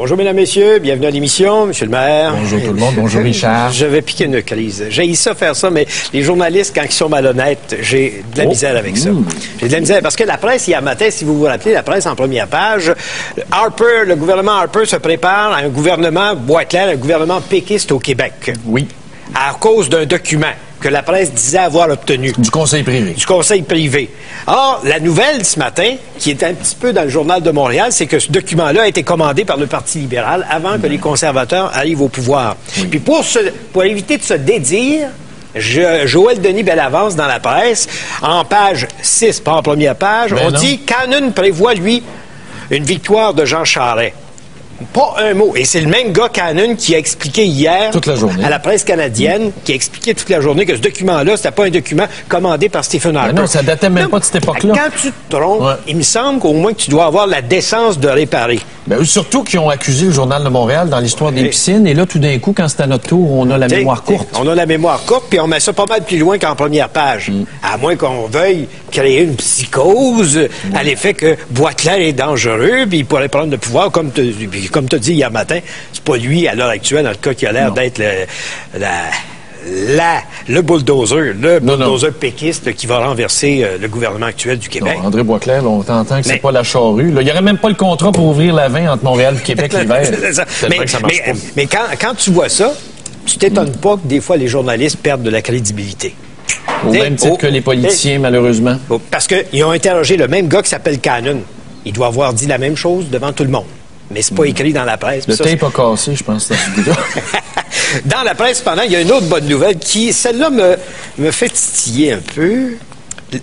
Bonjour, mesdames, messieurs. Bienvenue à l'émission, monsieur le maire. Bonjour tout le monde. Bonjour, Richard. Je vais piquer une crise. J'ai ça faire ça, mais les journalistes, quand ils sont malhonnêtes, j'ai de la misère avec ça. J'ai de la misère parce que la presse, hier matin, si vous vous rappelez, la presse en première page, le gouvernement Harper se prépare à un gouvernement Boisclair, un gouvernement péquiste au Québec. Oui. À cause d'un document que la presse disait avoir obtenu. Du conseil privé. Du conseil privé. Or, la nouvelle ce matin, qui est un petit peu dans le Journal de Montréal, c'est que ce document-là a été commandé par le Parti libéral avant que les conservateurs arrivent au pouvoir. Oui. Puis pour éviter de se dédire, Joël Denis Bellavance dans la presse, en page 6, pas en première page, dit « Cannon prévoit, lui, une victoire de Jean Charest ». Pas un mot. Et c'est le même gars, Cannon, qui a expliqué hier toute la journée. À la presse canadienne, qui a expliqué toute la journée que ce document-là, c'était pas un document commandé par Stephen Harper. Non, ça datait même pas de cette époque-là. Quand tu te trompes, il me semble qu'au moins que tu dois avoir la décence de réparer. Ben, surtout qu'ils ont accusé le Journal de Montréal dans l'histoire des piscines. Et là, tout d'un coup, quand c'est à notre tour, on a la mémoire courte. On a la mémoire courte, puis on met ça pas mal plus loin qu'en première page. À moins qu'on veuille créer une psychose à l'effet que Boisclair est dangereux, puis il pourrait prendre le pouvoir, comme tu as dit hier matin. C'est pas lui, à l'heure actuelle, en tout cas, qui a l'air d'être le bulldozer péquiste qui va renverser le gouvernement actuel du Québec. Non, André Boisclair, on t'entend que c'est pas la charrue. Il n'y aurait même pas le contrat pour ouvrir la 20 entre Montréal et Québec l'hiver. Mais quand tu vois ça, tu t'étonnes pas que des fois les journalistes perdent de la crédibilité. Au même titre que les politiciens, malheureusement. Parce qu'ils ont interrogé le même gars qui s'appelle Cannon. Il doit avoir dit la même chose devant tout le monde. Mais c'est pas écrit dans la presse. Le tape a cassé, je pense, dans ce Dans la presse, cependant, il y a une autre bonne nouvelle qui, celle-là, me fait titiller un peu.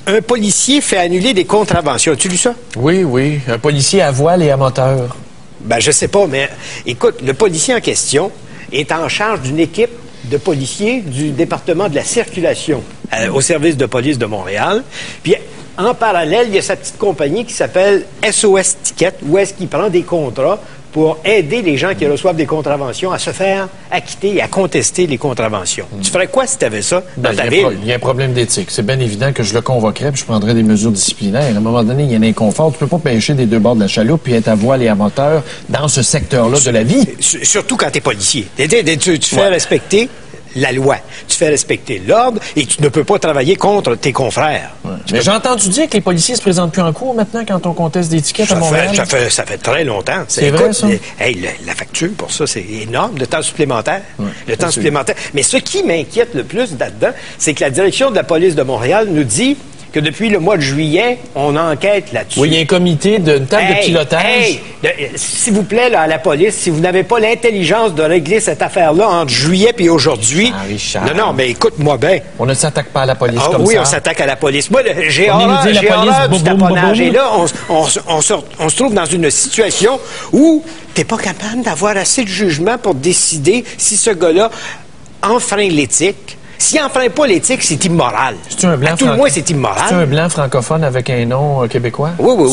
Un policier fait annuler des contraventions. As-tu lu ça? Oui, oui. Un policier à voile et à moteur. Ben, je sais pas, mais écoute, le policier en question est en charge d'une équipe de policiers du département de la circulation au service de police de Montréal. Puis, en parallèle, il y a sa petite compagnie qui s'appelle SOS Ticket, où est-ce qu'il prend des contrats pour aider les gens qui reçoivent des contraventions à se faire acquitter et à contester les contraventions. Tu ferais quoi si tu avais ça dans ta ville? Il y a un problème d'éthique. C'est bien évident que je le convoquerais puis je prendrais des mesures disciplinaires. À un moment donné, il y a un inconfort. Tu peux pas pêcher des deux bords de la chaloupe puis être à voile et à moteur dans ce secteur-là de la vie. Surtout quand tu es policier. Tu fais respecter la loi. Tu fais respecter l'ordre et tu ne peux pas travailler contre tes confrères. Ouais. Mais j'ai entendu dire que les policiers se présentent plus en cours maintenant quand on conteste des tickets à Montréal. Ça fait très longtemps. C'est vrai, ça? La facture pour ça, c'est énorme, le temps supplémentaire. Le temps supplémentaire. Mais ce qui m'inquiète le plus là-dedans, c'est que la direction de la police de Montréal nous dit que depuis le mois de juillet, on enquête là-dessus. Oui, il y a un comité, une table de pilotage. S'il vous plaît, là, à la police, si vous n'avez pas l'intelligence de régler cette affaire-là entre juillet et aujourd'hui... Ah, Richard. Non, mais écoute-moi bien. On ne s'attaque pas à la police comme ça. Oui, on s'attaque à la police. Moi, j'ai horreur du taponnage. Et là, on se trouve dans une situation où t'es pas capable d'avoir assez de jugement pour décider si ce gars-là enfreint l'éthique. S'il n'enfreint pas l'éthique, c'est immoral. C'est-tu un blanc tout le moins, c'est immoral. C'est un blanc francophone avec un nom québécois? Oui.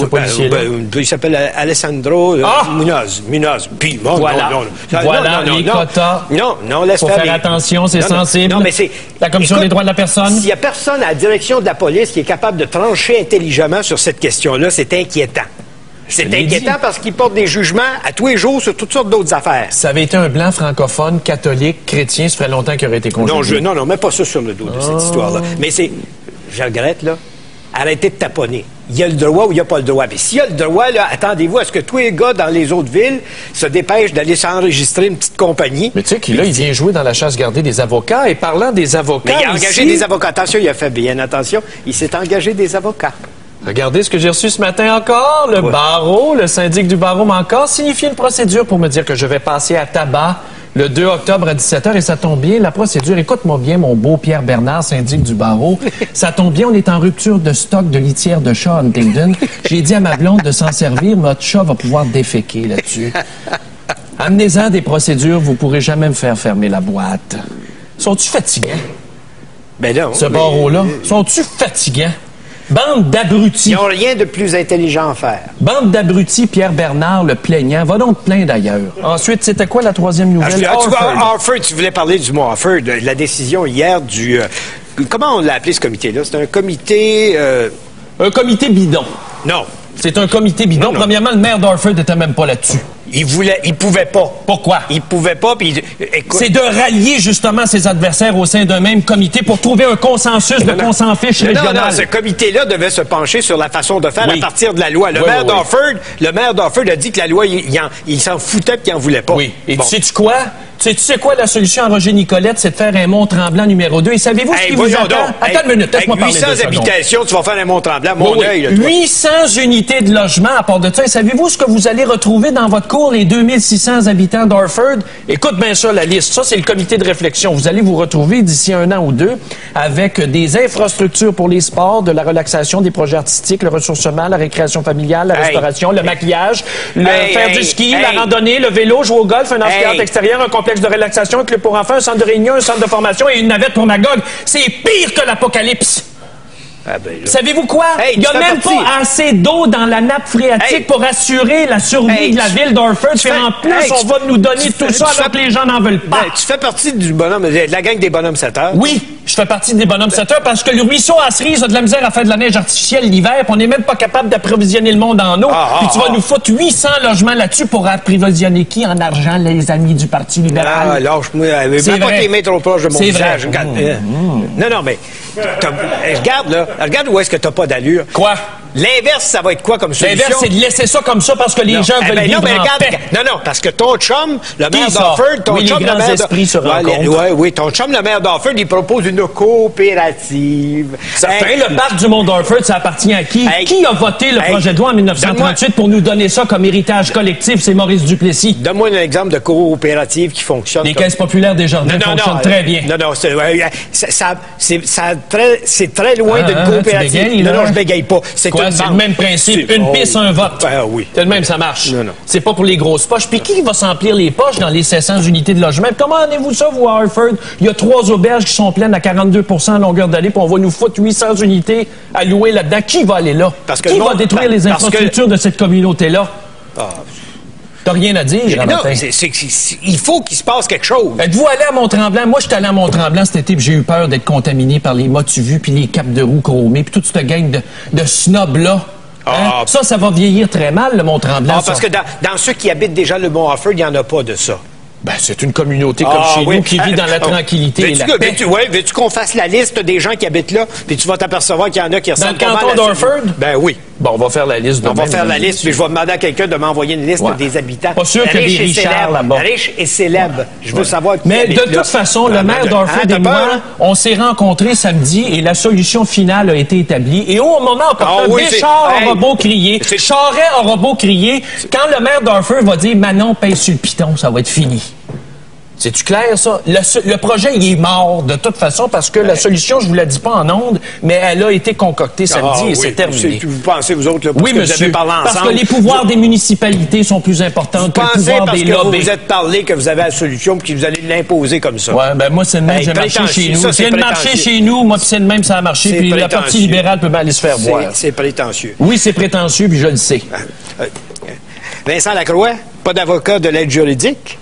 Il s'appelle Alessandro Munoz. Puis, voilà, les quotas. Non, laisse faire. Faut faire attention, c'est sensible. Non, mais c'est... La Commission des droits de la personne. S'il n'y a personne à la direction de la police qui est capable de trancher intelligemment sur cette question-là, c'est inquiétant. C'est inquiétant parce qu'il porte des jugements à tous les jours sur toutes sortes d'autres affaires. Ça avait été un blanc francophone, catholique, chrétien, ça ferait longtemps qu'il aurait été congédié. Non, mets pas ça sur le dos de cette histoire-là. Mais je regrette, là, arrêtez de taponner. Il y a le droit ou il n'y a pas le droit. Mais s'il y a le droit, là, attendez-vous à ce que tous les gars dans les autres villes se dépêchent d'aller s'enregistrer une petite compagnie. Mais tu sais qu'il il vient jouer dans la chasse gardée des avocats. Et parlant des avocats, mais il a engagé des avocats. Attention, il a fait bien attention. Il s'est engagé des avocats. Regardez ce que j'ai reçu ce matin encore. Le barreau, le syndic du barreau m'a encore signifié une procédure pour me dire que je vais passer à tabac le 2 octobre à 17h. Et ça tombe bien, la procédure, écoute-moi bien, mon beau Pierre Bernard, syndic du barreau. Ça tombe bien, on est en rupture de stock de litière de chat à Huntingdon. J'ai dit à ma blonde de s'en servir, notre chat va pouvoir déféquer là-dessus. Amenez-en des procédures, vous pourrez jamais me faire fermer la boîte. Sont-tu fatigants? Ben non. Ce barreau-là, sont-tu fatigants? Bande d'abrutis. Ils n'ont rien de plus intelligent à faire. Bande d'abrutis, Pierre Bernard, le plaignant. Va donc te plaindre d'ailleurs. Ensuite, c'était quoi la troisième nouvelle? Harford, tu voulais parler du mot Harford, de la décision hier du... comment on l'a appelé ce comité-là? C'est un comité... Un comité bidon. Non. C'est un comité bidon. Non. Premièrement, le maire d'Harford n'était même pas là-dessus. Il pouvait pas. Pourquoi? Il pouvait pas, puis écoute... C'est de rallier justement ses adversaires au sein d'un même comité pour trouver un consensus de qu'on s'en fiche régional. Non, ce comité-là devait se pencher sur la façon de faire à partir de la loi. Le maire d'Orford a dit que la loi, il s'en foutait et qu'il n'en voulait pas. Oui. Et tu sais quoi? Tu sais quoi, la solution à Roger Nicolette, c'est de faire un Mont-Tremblant numéro 2. Et savez-vous ce qui vous attend? Attends une minute, laisse-moi parler 800 habitations, tu vas faire un Mont-Tremblant, mon œil. 800 unités de logement à part de ça. Et savez-vous ce que vous allez retrouver dans votre cour, les 2600 habitants d'Orford? Écoute bien ça, la liste. Ça, c'est le comité de réflexion. Vous allez vous retrouver d'ici 1 an ou 2 avec des infrastructures pour les sports, de la relaxation, des projets artistiques, le ressourcement, la récréation familiale, la restauration, le maquillage, faire du ski, la randonnée, le vélo, jouer au golf, un amphithéâtre extérieur, un complexe de relaxation, un club pour enfants, un centre de réunion, un centre de formation et une navette pour Magog. C'est pire que l'apocalypse. Savez-vous quoi? Il n'y a même pas assez d'eau dans la nappe phréatique pour assurer la survie de la ville d'Orford. En plus, on va nous donner tout ça alors que les gens n'en veulent pas. Tu fais partie de la gang des bonhommes 7 heures? Oui, je fais partie des bonhommes 7 heures parce que le ruisseau à Cerise a de la misère à faire de la neige artificielle l'hiver, puis on n'est même pas capable d'approvisionner le monde en eau. Puis tu vas nous foutre 800 logements là-dessus pour approvisionner qui en argent? Les amis du Parti libéral. Ah, lâche-moi. C'est pas tes mains trop proches de mon visage. Non, mais regarde, là. Regarde où est-ce que t'as pas d'allure. Quoi? L'inverse, ça va être quoi comme solution? L'inverse, c'est de laisser ça comme ça parce que les gens veulent vivre en paix. Non, parce que ton chum, le maire d'Orford, ton chum, le maire esprits se rencontrent. Oui, ton chum, le maire d'Orford, il propose une coopérative. Le parc du Mont d'Orford, ça appartient à qui? Qui a voté le projet de loi en 1938 pour nous donner ça comme héritage collectif? C'est Maurice Duplessis. Donne-moi un exemple de coopérative qui fonctionne. Les caisses populaires des jardins fonctionnent très bien. Non, c'est très loin d'une coopérative. Non, je bégaye pas. C'est le même principe. Une piste, un vote. Oui. C'est le même, ça marche. Non. C'est pas pour les grosses poches. Puis qui va s'emplir les poches dans les 700 unités de logement? Comment avez-vous ça, vous, à Orford? Il y a 3 auberges qui sont pleines à 42 % à longueur d'année, puis on va nous foutre 800 unités à louer là-dedans. Qui va aller là? Qui va détruire les infrastructures de cette communauté-là? T'as rien à dire, non, il faut qu'il se passe quelque chose. Êtes-vous allé à Mont-Tremblant? Moi, je suis allé à Mont-Tremblant cet été, puis j'ai eu peur d'être contaminé par les motus-vus, puis les capes de roue chromées, puis toute cette gang de snobs-là. Ça va vieillir très mal, le Mont-Tremblant. Parce que dans ceux qui habitent déjà le Mont-Orford, il n'y en a pas de ça. C'est une communauté comme chez nous qui vit dans la tranquillité et la paix. Veux-tu qu'on fasse la liste des gens qui habitent là, puis tu vas t'apercevoir qu'il y en a qui ressemblent pas mal à... Dans le canton d'Orford? Ben oui. Bon, on va faire la liste. On va faire la liste, puis je vais demander à quelqu'un de m'envoyer une liste des habitants. Pas sûr qu'il y ait des Richards là-bas. Riches et célèbres. Je veux savoir qui Mais de toute façon, le maire d'Orford et moi, on s'est rencontrés samedi et la solution finale a été établie. Et au moment où Béchard aura beau crier, Charest aura beau crier, quand le maire d'Orford va dire « Manon pèse sur le piton », ça va être fini. C'est-tu clair, ça? Le projet, il est mort, de toute façon, parce que la solution, je vous la dis pas en ondes, mais elle a été concoctée samedi et c'est terminé. Vous pensez, vous autres, oui, monsieur, vous avez parlé ensemble? Parce que les pouvoirs des municipalités sont plus importants que le pouvoir des lobbies. Vous vous êtes parlé que vous avez la solution et que vous allez l'imposer comme ça. Ouais, moi, c'est le même, j'ai marché chez nous. C'est le marché chez nous, moi, c'est le même, ça a marché, puis le Parti libéral peut bien aller se faire voir. C'est prétentieux. Oui, c'est prétentieux, puis je le sais. Vincent Lacroix, pas d'avocat de l'aide juridique?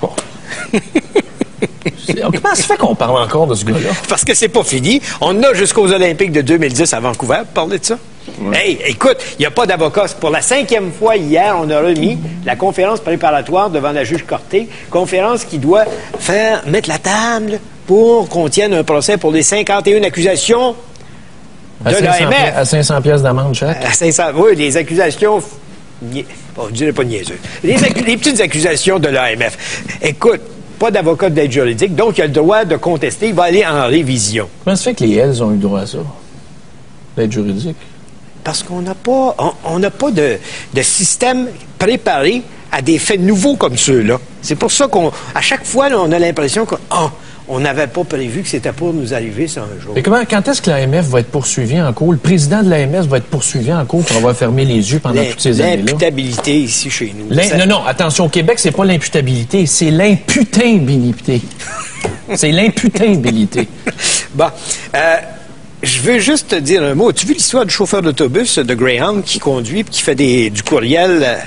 Comment ça fait qu'on parle encore de ce gars-là? Parce que c'est pas fini. On a jusqu'aux Olympiques de 2010 à Vancouver pour parler de ça. Ouais. Hey, écoute, il n'y a pas d'avocat. Pour la 5e fois hier, on a remis la conférence préparatoire devant la juge Corté. Conférence qui doit mettre la table pour qu'on tienne un procès pour les 51 accusations de l'AMF. À 500 pièces d'amende chaque? À 500, oui, les accusations... Bon, je dirais pas niaiseux. Les petites accusations de l'AMF. Écoute, pas d'avocat d'aide juridique, donc il a le droit de contester, il va aller en révision. Comment ça fait que les Hells ont eu droit à ça, l'aide juridique? Parce qu'on n'a pas de système préparé à des faits nouveaux comme ceux-là. C'est pour ça qu'à chaque fois, là, on a l'impression qu'on n'avait pas prévu que c'était pour nous arriver ça un jour. Mais quand est-ce que l'AMF va être poursuivi en cours? Le président de l'AMF va être poursuivi en cours pour avoir fermé les yeux pendant toutes ces années-là? L'imputabilité ici chez nous. Non, attention, au Québec, c'est pas l'imputabilité, c'est l'imputabilité. C'est l'imputabilité. Bon, je veux juste te dire un mot. As-tu vu l'histoire du chauffeur d'autobus de Greyhound qui conduit et qui fait du courriel...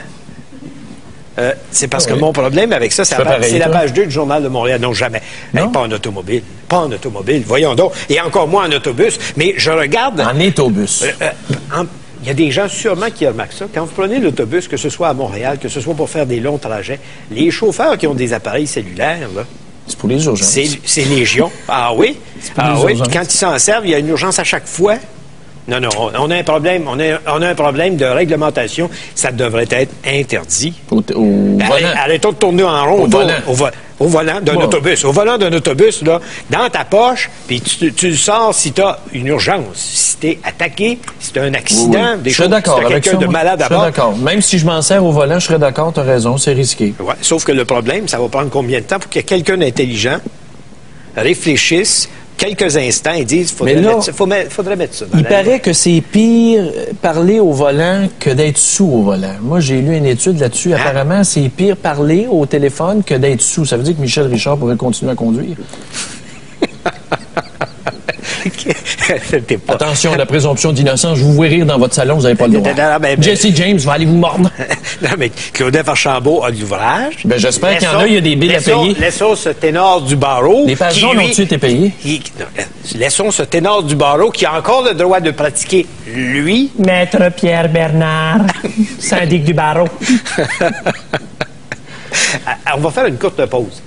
c'est parce que mon problème avec ça, c'est la page 2 du Journal de Montréal. Non, jamais. Non? Pas en automobile. Pas en automobile. Voyons donc. Et encore moins en autobus. Mais je regarde... En autobus. il y a des gens sûrement qui remarquent ça. Quand vous prenez l'autobus, que ce soit à Montréal, que ce soit pour faire des longs trajets, les chauffeurs qui ont des appareils cellulaires, là, c'est pour les urgences. C'est légion. Ah oui? Ah oui? Puis quand ils s'en servent, il y a une urgence à chaque fois. Non, on a un problème. On a un problème de réglementation. Ça devrait être interdit. Arrêtons de tourner en rond au volant d'un autobus. Au volant d'un autobus, là, dans ta poche, puis tu le sors si tu as une urgence, si tu es attaqué, si tu as un accident, des choses, si tu as quelqu'un de malade à bord. Je suis d'accord. Même si je m'en sers au volant, je serais d'accord, tu as raison, c'est risqué. Ouais, sauf que le problème, ça va prendre combien de temps pour que quelqu'un d'intelligent réfléchisse quelques instants et disent faudrait mettre ça dans Il paraît que c'est pire parler au volant que d'être sous au volant. Moi, j'ai lu une étude là-dessus. Apparemment, c'est pire parler au téléphone que d'être sous. Ça veut dire que Michel Richard pourrait continuer à conduire. Attention, la présomption d'innocence. Je vous vois rire dans votre salon, vous n'avez pas le droit. Jesse James va aller vous mordre. Non, mais Claudette Archambault a de l'ouvrage. Ben, j'espère qu'il y en a, il y a des billes à payer. Laissons ce ténor du barreau. Les pages jaunes ont-tu été payées? Laissons ce ténor du barreau qui a encore le droit de pratiquer, lui. Maître Pierre Bernard, syndic du barreau. On va faire une courte pause.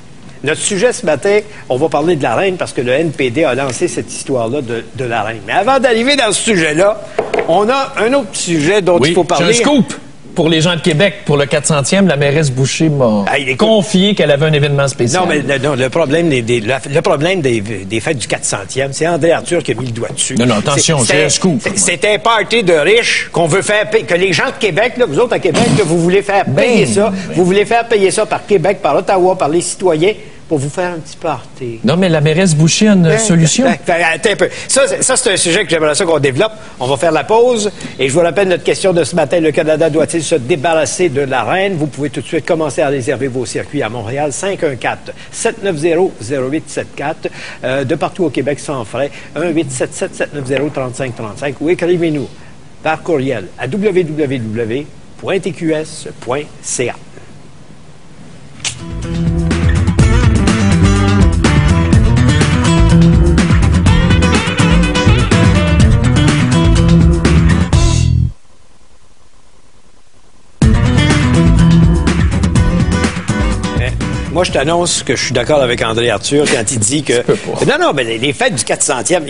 Notre sujet ce matin, on va parler de la reine parce que le NPD a lancé cette histoire-là de la reine. Mais avant d'arriver dans ce sujet-là, on a un autre sujet dont il faut parler. J'ai un scoop pour les gens de Québec. Pour le 400e, la mairesse Boucher m'a confié qu'elle avait un événement spécial. Non, mais le problème des fêtes du 400e, c'est André Arthur qui a mis le doigt dessus. Non, attention, j'ai un scoop. C'est un party de riches qu'on veut faire payer, que les gens de Québec, là, vous autres à Québec, là, vous voulez faire payer ça. Vous voulez faire payer ça par Québec, par Ottawa, par les citoyens, pour vous faire un petit party. Non, mais la mairesse Boucher a une solution. Attends un peu. Ça, c'est un sujet que j'aimerais ça qu'on développe. On va faire la pause. Et je vous rappelle notre question de ce matin. Le Canada doit-il se débarrasser de la reine? Vous pouvez tout de suite commencer à réserver vos circuits à Montréal. 514-790-0874. De partout au Québec sans frais. 1-877-790-3535. Ou écrivez-nous par courriel à www.tqs.ca. Moi, je t'annonce que je suis d'accord avec André Arthur quand il dit que... Non, mais les fêtes du 400e,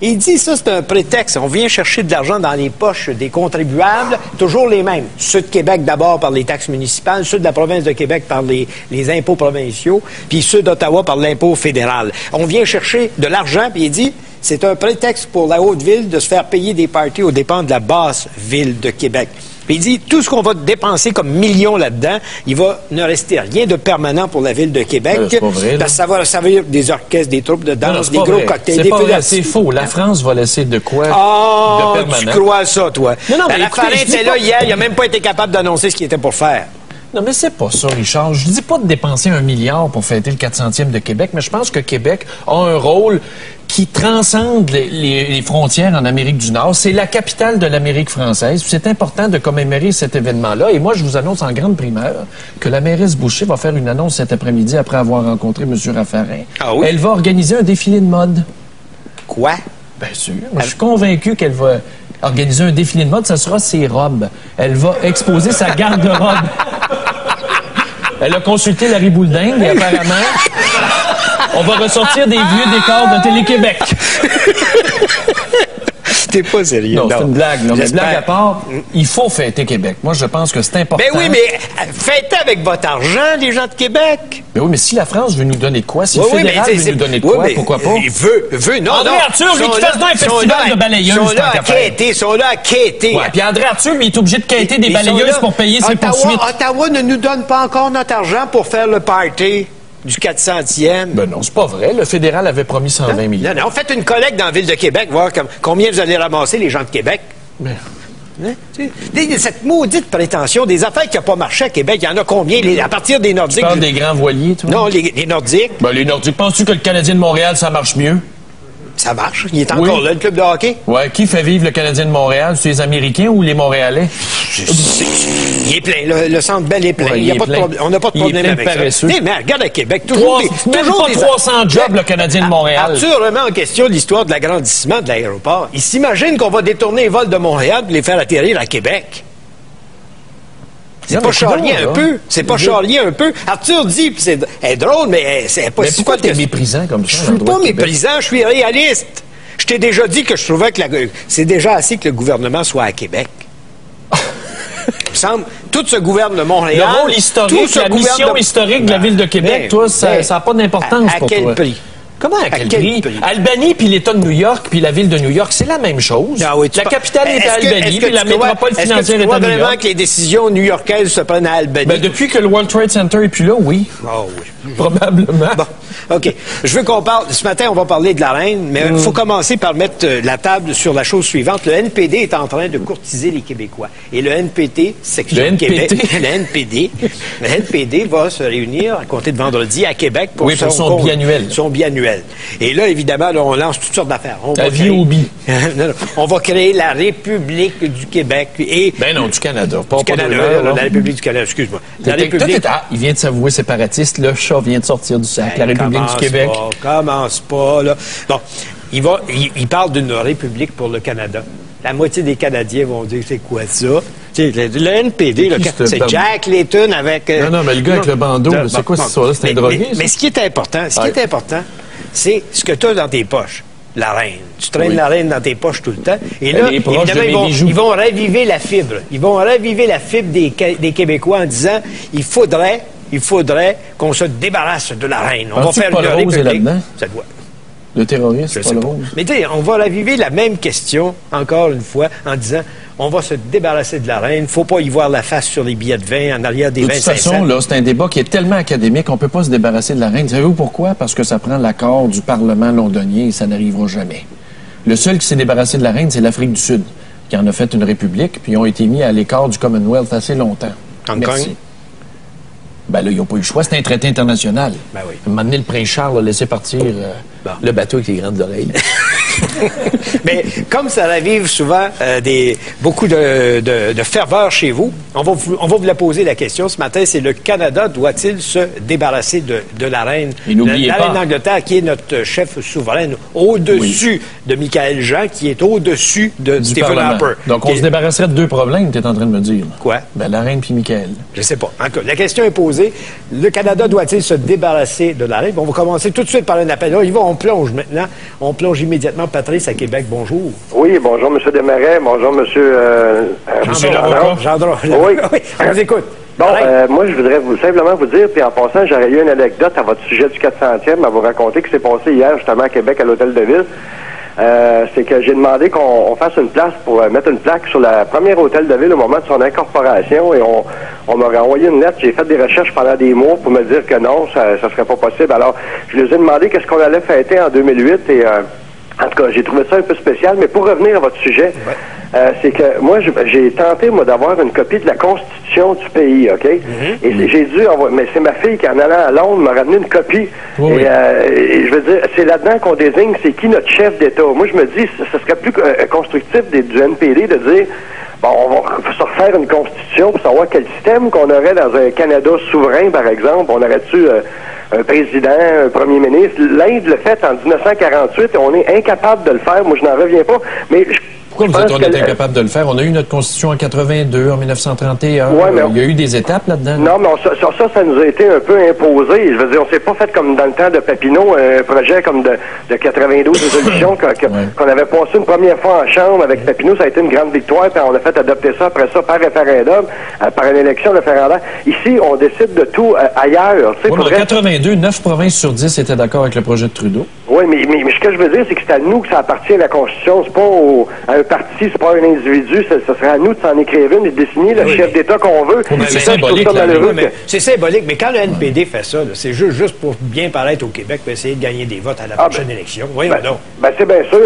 il dit ça, c'est un prétexte. On vient chercher de l'argent dans les poches des contribuables, toujours les mêmes. Ceux de Québec, d'abord, par les taxes municipales, ceux de la province de Québec par les impôts provinciaux, puis ceux d'Ottawa par l'impôt fédéral. On vient chercher de l'argent, puis il dit... C'est un prétexte pour la Haute-Ville de se faire payer des parties aux dépens de la basse ville de Québec. Puis il dit, tout ce qu'on va dépenser comme millions là-dedans, il va ne rester rien de permanent pour la ville de Québec. C'est pas vrai, parce que ça va servir des orchestres, des troupes de danse, des gros cocktails, des feux d'artifice. C'est faux. La France va laisser de quoi de permanent. Tu crois ça, toi? Non, mais la Farine était là hier, il n'a même pas été capable d'annoncer ce qu'il était pour faire. Non, mais c'est pas ça, Richard. Je dis pas de dépenser 1 milliard pour fêter le 400e de Québec, mais je pense que Québec a un rôle qui transcende les frontières en Amérique du Nord. C'est la capitale de l'Amérique française. C'est important de commémorer cet événement-là. Et moi, je vous annonce en grande primeur que la mairesse Boucher va faire une annonce cet après-midi après avoir rencontré M. Raffarin. Ah oui? Elle va organiser un défilé de mode. Quoi? Bien sûr. Moi, je suis convaincu qu'elle va organiser un défilé de mode. Ça sera ses robes. Elle va exposer sa garde-robe. Elle a consulté Larry Boulding et apparemment, on va ressortir des vieux décors de Télé-Québec. T'es pas sérieux. Non, c'est une blague. Là. Mais blague à part, il faut fêter Québec. Moi, je pense que c'est important. Ben oui, mais fêtez avec votre argent, les gens de Québec. Mais oui, mais si la France veut nous donner de quoi, si le fédéral veut nous donner de quoi, pourquoi pas? Il veut, non, André Arthur, lui, qui fasse dans un festival de balayeuses. Ils sont là à quêter. Ouais, puis André Arthur, lui, il est obligé de quêter des balayeuses pour payer ses poursuites. Ottawa ne nous donne pas encore notre argent pour faire le party du 400e. Ben non, c'est pas vrai. Le fédéral avait promis 120 millions. Non, faites une collecte dans la ville de Québec, voir combien vous allez ramasser, les gens de Québec. Ben... Cette maudite prétention, des affaires qui n'ont pas marché à Québec, il y en a combien? À partir des Nordiques... Tu parles des grands voiliers, toi? Non, les Nordiques. Ben, les Nordiques. Penses-tu que le Canadien de Montréal, ça marche mieux? Ça marche. Il est encore là, le club de hockey. Ouais, qui fait vivre le Canadien de Montréal? C'est les Américains ou les Montréalais? Il est plein. Le Centre Bell est plein. Ouais, Il y a pas de problème. On n'a pas de problème avec ça. Mais regarde à Québec, toujours même pas 300 jobs, le Canadien de Montréal. Arthur remet en question l'histoire de l'agrandissement de l'aéroport. Il s'imagine qu'on va détourner les vols de Montréal et les faire atterrir à Québec. C'est pas charlier un peu? C'est pas charlier un peu? Arthur dit, c'est drôle, mais c'est pas si... pourquoi t'es méprisant comme ça? Je suis pas méprisant, je suis réaliste. Je t'ai déjà dit que je trouvais que c'est déjà assez que le gouvernement soit à Québec. Il me semble, tout ce gouvernement de Montréal... Le rôle historique, la mission historique de la Ville de Québec, toi, ça n'a pas d'importance pour toi. À quel prix? Comment à quel prix? Albany puis l'État de New York puis la Ville de New York, c'est la même chose. Ah oui, la capitale est à Albany puis la métropole financière est à New York. Est-ce que tu crois vraiment que les décisions new-yorkaises se prennent à Albany? Ben, depuis que le World Trade Center est plus là, oui. Oh oui. Probablement. Bon, OK. Je veux qu'on parle... Ce matin, on va parler de la reine, mais il faut commencer par mettre la table sur la chose suivante. Le NPD est en train de courtiser les Québécois. Et le NPT, section Québec... Le NPD va se réunir à compter de vendredi à Québec pour son biannuel. Son biannuel. Et là, évidemment, là, on lance toutes sortes d'affaires. On va créer la République du Québec. Ben non, du Canada. Du Canada, la République du Canada, excuse-moi. La République... il vient de s'avouer séparatiste. Le chat vient de sortir du sac. La République du Québec. Commence pas, là. Bon, il parle d'une République pour le Canada. La moitié des Canadiens vont dire, c'est quoi ça? Le NPD, c'est Jack Layton avec... non, mais le gars avec le bandeau, c'est quoi cette histoire-là? C'est un drogué, mais ce qui est important, c'est ce que tu as dans tes poches. La reine. Tu traînes la reine dans tes poches tout le temps. Et là, évidemment, ils vont raviver la fibre. Ils vont raviver la fibre des Québécois en disant, il faudrait qu'on se débarrasse de la reine. On va faire une république. Ça doit. Le terrorisme, c'est pas le rose. Mais tu sais, on va raviver la même question, encore une fois, en disant, on va se débarrasser de la reine. Faut pas y voir la face sur les billets de vin, en arrière des 25 cents. De toute façon, là, c'est un débat qui est tellement académique, on peut pas se débarrasser de la reine. Savez-vous pourquoi? Parce que ça prend l'accord du Parlement londonien et ça n'arrivera jamais. Le seul qui s'est débarrassé de la reine, c'est l'Afrique du Sud, qui en a fait une république, puis ils ont été mis à l'écart du Commonwealth assez longtemps. Hong Kong? Ben là, ils n'ont pas eu le choix. C'est un traité international. Ben oui. À un moment donné, le prince Charles a laissé partir le bateau avec les grandes oreilles. Mais comme ça arrive souvent beaucoup de ferveur chez vous, on va vous la poser la question ce matin, c'est le Canada doit-il se débarrasser de la reine? Et n'oubliez la reine d'Angleterre qui est notre chef souverain au-dessus de Michael Jean, qui est au-dessus de Stephen Harper. Donc on se débarrasserait de deux problèmes, tu es en train de me dire. Quoi? Ben la reine puis Michael. Je sais pas. Encore, la question est posée. Le Canada doit-il se débarrasser de la reine? On va commencer tout de suite par un appel. Là, on plonge maintenant. On plonge immédiatement. Patrice à Québec, bonjour. Oui, bonjour, M. Desmarais. Bonjour, M. Gendron. Oui, on vous écoute. Bon, moi, je voudrais simplement vous dire, puis en passant, j'aurais eu une anecdote à votre sujet du 400e à vous raconter qui s'est passé hier, justement, à Québec, à l'Hôtel de Ville. C'est que j'ai demandé qu'on fasse une place pour mettre une plaque sur la première hôtel de ville au moment de son incorporation et on m'aurait envoyé une lettre. J'ai fait des recherches pendant des mois pour me dire que non, ça serait pas possible. Alors, je les ai demandé qu'est-ce qu'on allait fêter en 2008 et en tout cas, j'ai trouvé ça un peu spécial. Mais pour revenir à votre sujet, c'est que moi, j'ai tenté, d'avoir une copie de la Constitution du pays, OK? Et j'ai dû envoyer... Mais c'est ma fille qui, en allant à Londres, m'a ramené une copie. Oui. Et je veux dire, c'est là-dedans qu'on désigne c'est qui notre chef d'État. Moi, je me dis, ce serait plus constructif du NPD de dire... Bon, on va se refaire une constitution pour savoir quel système qu'on aurait dans un Canada souverain, par exemple. On aurait-tu un président, un premier ministre? L'Inde l'a fait en 1948 et on est incapable de le faire. Moi, je n'en reviens pas. Mais pourquoi vous dites qu'on est incapable de le faire? On a eu notre constitution en 82, en 1931. Ouais, il y a eu des étapes là-dedans. Non, mais ça nous a été un peu imposé. Je veux dire, on s'est pas fait comme dans le temps de Papineau, un projet comme de 92 résolutions qu'on avait passé une première fois en Chambre avec Papineau. Ça a été une grande victoire, puis on a fait adopter ça après ça par référendum, par une élection référendaire. Ici, on décide de tout ailleurs. Oui, mais en 82, 9 provinces sur 10 étaient d'accord avec le projet de Trudeau. Oui, mais ce que je veux dire, c'est que c'est à nous que ça appartient à la Constitution. C'est pas à un parti, c'est pas un individu. Ça serait à nous de s'en écrire une et de désigner le chef d'État qu'on veut. C'est symbolique. C'est symbolique, mais quand le NPD fait ça, c'est juste pour bien paraître au Québec, pour essayer de gagner des votes à la prochaine élection. Voyons donc. C'est bien sûr.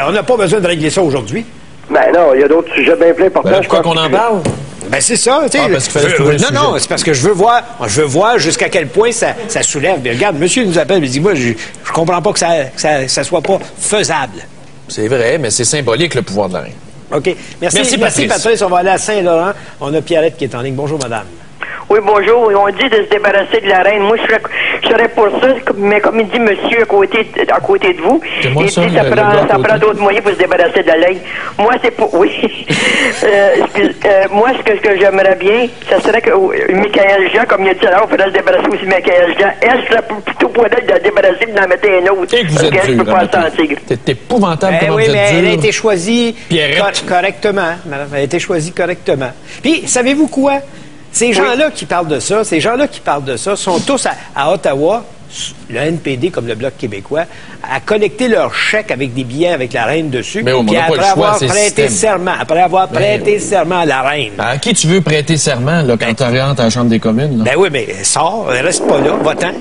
On n'a pas besoin de régler ça aujourd'hui. Ben non, il y a d'autres sujets bien plus importants. Je crois qu'on en parle. Ben c'est ça, tu sais. Ah, parce qu'il fallait trouver le sujet. Non, c'est parce que je veux voir jusqu'à quel point ça soulève. Mais regarde, monsieur nous appelle, il dit, moi, je comprends pas que ça soit pas faisable. C'est vrai, mais c'est symbolique, le pouvoir de la reine. OK. Merci, Patrice. On va aller à Saint-Laurent. On a Pierrette qui est en ligne. Bonjour, madame. Oui, bonjour. On dit de se débarrasser de la reine. Moi, je serais pour ça, mais comme il dit monsieur à côté de vous, il dit ça prend d'autres moyens pour se débarrasser de la reine. Moi, c'est pour... Oui. Moi, ce que j'aimerais bien, ça serait que Michael Jean, comme il a dit alors, il faudrait se débarrasser aussi de Michael Jean. Elle serait plutôt pour elle de la débarrasser et d'en mettre un autre. Et que vous êtes je peux pas sentir. C'est épouvantable comment oui, vous êtes mais dur. elle a été choisie correctement. Madame, elle a été choisie correctement. Puis, savez-vous quoi? Ces gens-là qui parlent de ça, sont tous à Ottawa, le NPD comme le Bloc québécois, à collecter leurs chèques avec des billets avec la reine dessus. Mais puis après avoir prêté serment à la reine. À qui tu veux prêter serment là, quand tu rentres à la Chambre des communes? Là? Ben oui, mais sors, reste pas là, va-t'en.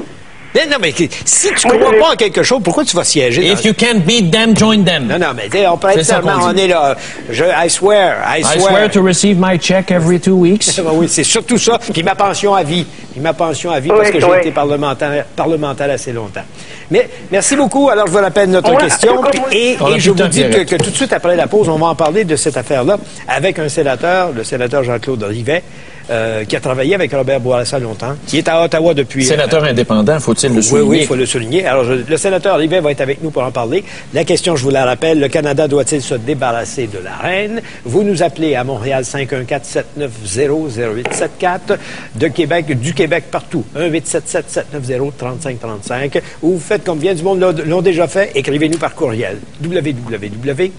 Non, mais si tu ne crois pas en quelque chose, pourquoi tu vas siéger? If you can't beat them, join them. Non, mais tu sais, on prête serment, on est là. I swear. I swear to receive my check every 2 weeks. Oui, c'est surtout ça. Puis ma pension à vie. Parce que j'ai été parlementaire assez longtemps. Mais merci beaucoup. Alors, je vous rappelle notre question. Et je vous dis que tout de suite après la pause, on va en parler de cette affaire-là avec un sénateur, le sénateur Jean-Claude Rivet, qui a travaillé avec Robert Bourassa longtemps, qui est à Ottawa depuis... Sénateur indépendant, faut-il le souligner? Oui, il faut le souligner. Alors, le sénateur Rivet va être avec nous pour en parler. La question, je vous la rappelle, le Canada doit-il se débarrasser de la reine? Vous nous appelez à Montréal 514-790-0874, du Québec partout, 1-877-790-3535, ou vous faites comme bien du monde l'ont déjà fait, écrivez-nous par courriel, www.tqs.ca.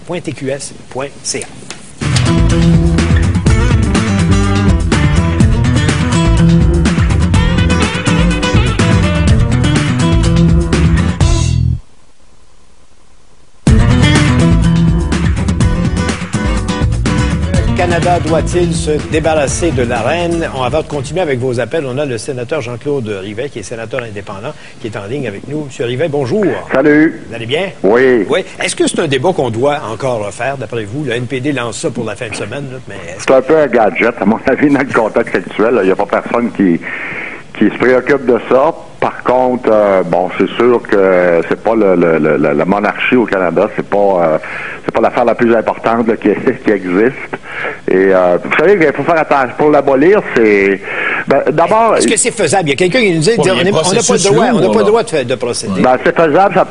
Canada doit-il se débarrasser de la reine? On va continuer avec vos appels. On a le sénateur Jean-Claude Rivet, qui est sénateur indépendant, qui est en ligne avec nous. Monsieur Rivet, bonjour. Salut. Vous allez bien? Oui. Est-ce que c'est un débat qu'on doit encore refaire, d'après vous? Le NPD lance ça pour la fin de semaine. Là, mais c'est un peu un gadget, à mon avis, dans le contexte actuel. Il n'y a pas personne qui se préoccupe de ça. Par contre, c'est sûr que c'est pas la monarchie au Canada, c'est pas l'affaire la plus importante là, qui existe. Et vous savez, il faut faire attention. Pour l'abolir, c'est d'abord. Est-ce que c'est faisable? Il y a quelqu'un qui nous dit on n'a pas le droit de procéder. C'est faisable. Ça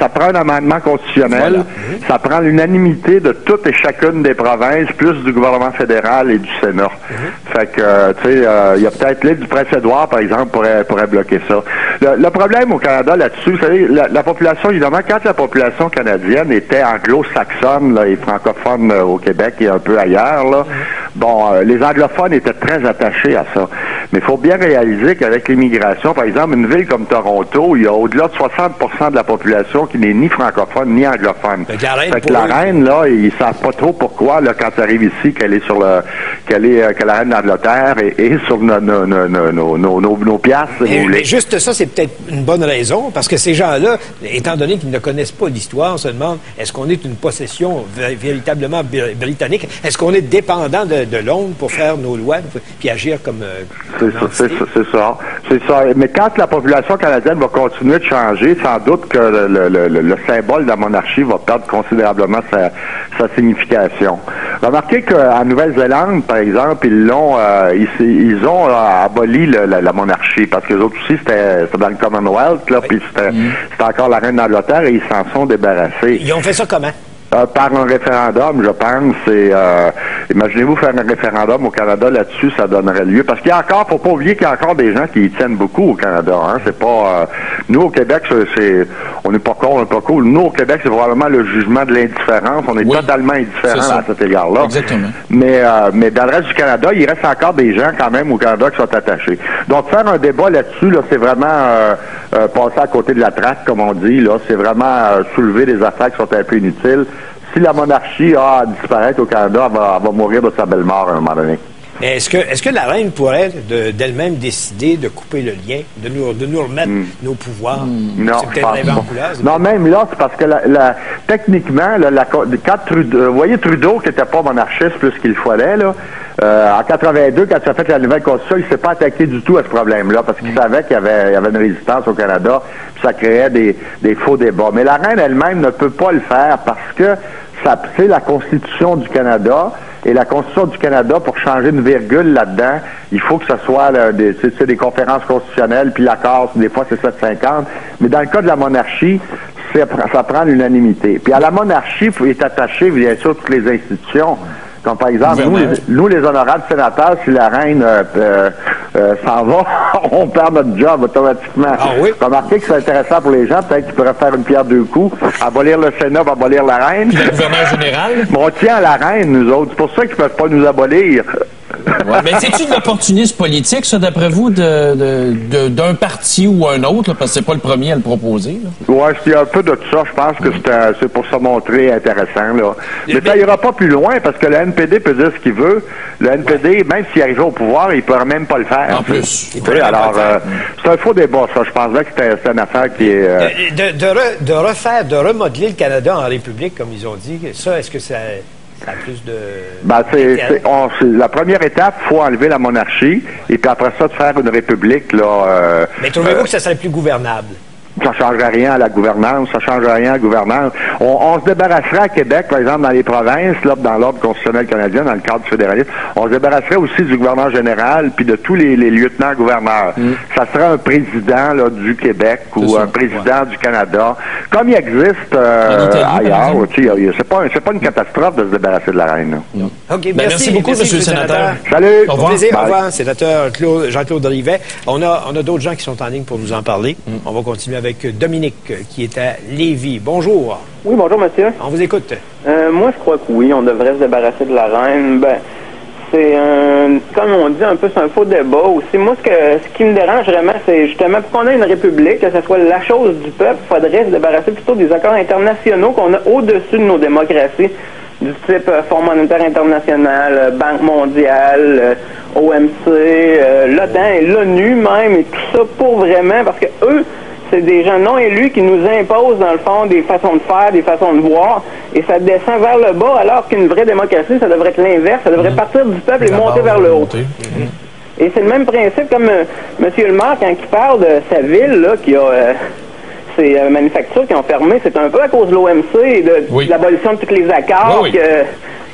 prend un amendement constitutionnel. Voilà. Ça prend l'unanimité de toutes et chacune des provinces, plus du gouvernement fédéral et du Sénat. Fait que, tu sais, il y a peut-être l'île du Prince-Édouard, par exemple, pourrait bloquer ça. Le problème au Canada là-dessus, vous savez, la population, évidemment, quand la population canadienne était anglo-saxonne là, et francophone au Québec et un peu ailleurs, là, les anglophones étaient très attachés à ça. Mais il faut bien réaliser qu'avec l'immigration, par exemple, une ville comme Toronto, il y a au-delà de 60% de la population qui n'est ni francophone ni anglophone. Fait que la reine, là, ils savent pas trop pourquoi, là, quand elle arrive ici, qu'elle est que la reine d'Angleterre et sur nos piastres. Mais juste ça, c'est peut-être une bonne raison, parce que ces gens-là, étant donné qu'ils ne connaissent pas l'histoire, se demandent, est-ce qu'on est une possession véritablement britannique? Est-ce qu'on est dépendant de Londres pour faire nos lois puis agir comme... C'est ça. Mais quand la population canadienne va continuer de changer, sans doute que le symbole de la monarchie va perdre considérablement sa signification. Remarquez qu'en Nouvelle-Zélande, par exemple, ils ont aboli la monarchie, parce que les autres aussi, c'était dans le Commonwealth, là, puis c'était encore la reine d'Angleterre, et ils s'en sont débarrassés. Ils ont fait ça comment? Par un référendum, je pense. Imaginez-vous faire un référendum au Canada là-dessus, ça donnerait lieu. Parce qu'il y a encore, faut pas oublier qu'il y a encore des gens qui y tiennent beaucoup au Canada. Hein. C'est pas, nous au Québec, on n'est pas con, on n'est pas cool. Nous au Québec, c'est probablement le jugement de l'indifférence. On est totalement indifférents à cet égard-là. Exactement. Mais dans le reste du Canada, il reste encore des gens quand même au Canada qui sont attachés. Donc faire un débat là-dessus, là, c'est vraiment passer à côté de la traque, comme on dit. Là, c'est vraiment soulever des affaires qui sont un peu inutiles. Si la monarchie a à disparaître au Canada, elle va mourir de sa belle mort à un moment donné. Est-ce que la reine pourrait d'elle-même décider de couper le lien, de nous remettre nos pouvoirs? Non, c'est peut-être un non, même là, c'est parce que techniquement, quand Trudeau, vous voyez Trudeau qui n'était pas monarchiste plus qu'il fallait, là, En 82, quand tu as fait la nouvelle constitution, il s'est pas attaqué du tout à ce problème-là parce qu'il savait qu'il y avait une résistance au Canada, puis ça créait des faux débats. Mais la reine elle-même ne peut pas le faire parce que c'est la Constitution du Canada. Et la Constitution du Canada, pour changer une virgule là-dedans, il faut que ce soit des conférences constitutionnelles, puis l'accord, des fois c'est 750. Mais dans le cas de la monarchie, ça prend l'unanimité. Puis à la monarchie, il est attaché, bien sûr, toutes les institutions. Comme par exemple, nous, les honorables sénateurs, si la reine s'en va, on perd notre job automatiquement. Ah oui? Remarquez que c'est intéressant pour les gens, peut-être qu'ils pourraient faire une pierre deux coups, abolir le Sénat, abolir la reine. Puis le gouverneur général. Mais on tient à la reine, nous autres. C'est pour ça qu'ils ne peuvent pas nous abolir. Ouais, mais c'est-tu de l'opportunisme politique, ça, d'après vous, d'un parti ou un autre, là, parce que c'est pas le premier à le proposer? Oui, il y a un peu de ça. Je pense que c'est pour se montrer intéressant. Là. Mais ça ira pas plus loin, parce que le NPD peut dire ce qu'il veut. Le NPD, même s'il arrivait au pouvoir, il ne pourrait même pas le faire. En plus. Alors, c'est un faux débat, ça. Je pense que c'est une affaire qui est... De remodeler le Canada en république, comme ils ont dit, ça, est-ce que ça a plus de... la première étape, il faut enlever la monarchie, et puis après ça, de faire une république, là... Mais trouvez-vous que ça serait plus gouvernable? Ça ne changerait rien à la gouvernance, ça ne changerait rien à la gouvernance. On se débarrasserait à Québec, par exemple, dans les provinces, là, dans l'ordre constitutionnel canadien, dans le cadre du fédéralisme, on se débarrasserait aussi du gouverneur général puis de tous les lieutenants-gouverneurs. Ça serait un président là, du Québec ou un président du Canada, comme il existe ailleurs. C'est pas une catastrophe de se débarrasser de la reine. OK, merci beaucoup, M. le sénateur. Salut! Au revoir. Au revoir, sénateur Jean-Claude Rivet. On a d'autres gens qui sont en ligne pour nous en parler. On va continuer avec Dominique, qui est à Lévis. Bonjour. Oui, bonjour, monsieur. On vous écoute. Moi, je crois que oui, on devrait se débarrasser de la reine. Ben, c'est comme on dit un peu, c'est un faux débat aussi. Moi, ce qui me dérange vraiment, c'est justement, pour qu'on ait une république, que ce soit la chose du peuple, il faudrait se débarrasser plutôt des accords internationaux qu'on a au-dessus de nos démocraties, du type Fonds monétaire international, Banque mondiale, OMC, l'OTAN et l'ONU même, et tout ça pour vraiment, parce que eux, c'est des gens non élus qui nous imposent, dans le fond, des façons de faire, des façons de voir, et ça descend vers le bas, alors qu'une vraie démocratie, ça devrait être l'inverse, ça devrait partir du peuple et monter vers le haut. Et c'est le même principe comme M. Le maire, quand il parle de sa ville, là, qui a ces manufactures qui ont fermé, c'est un peu à cause de l'OMC et de l'abolition de tous les accords,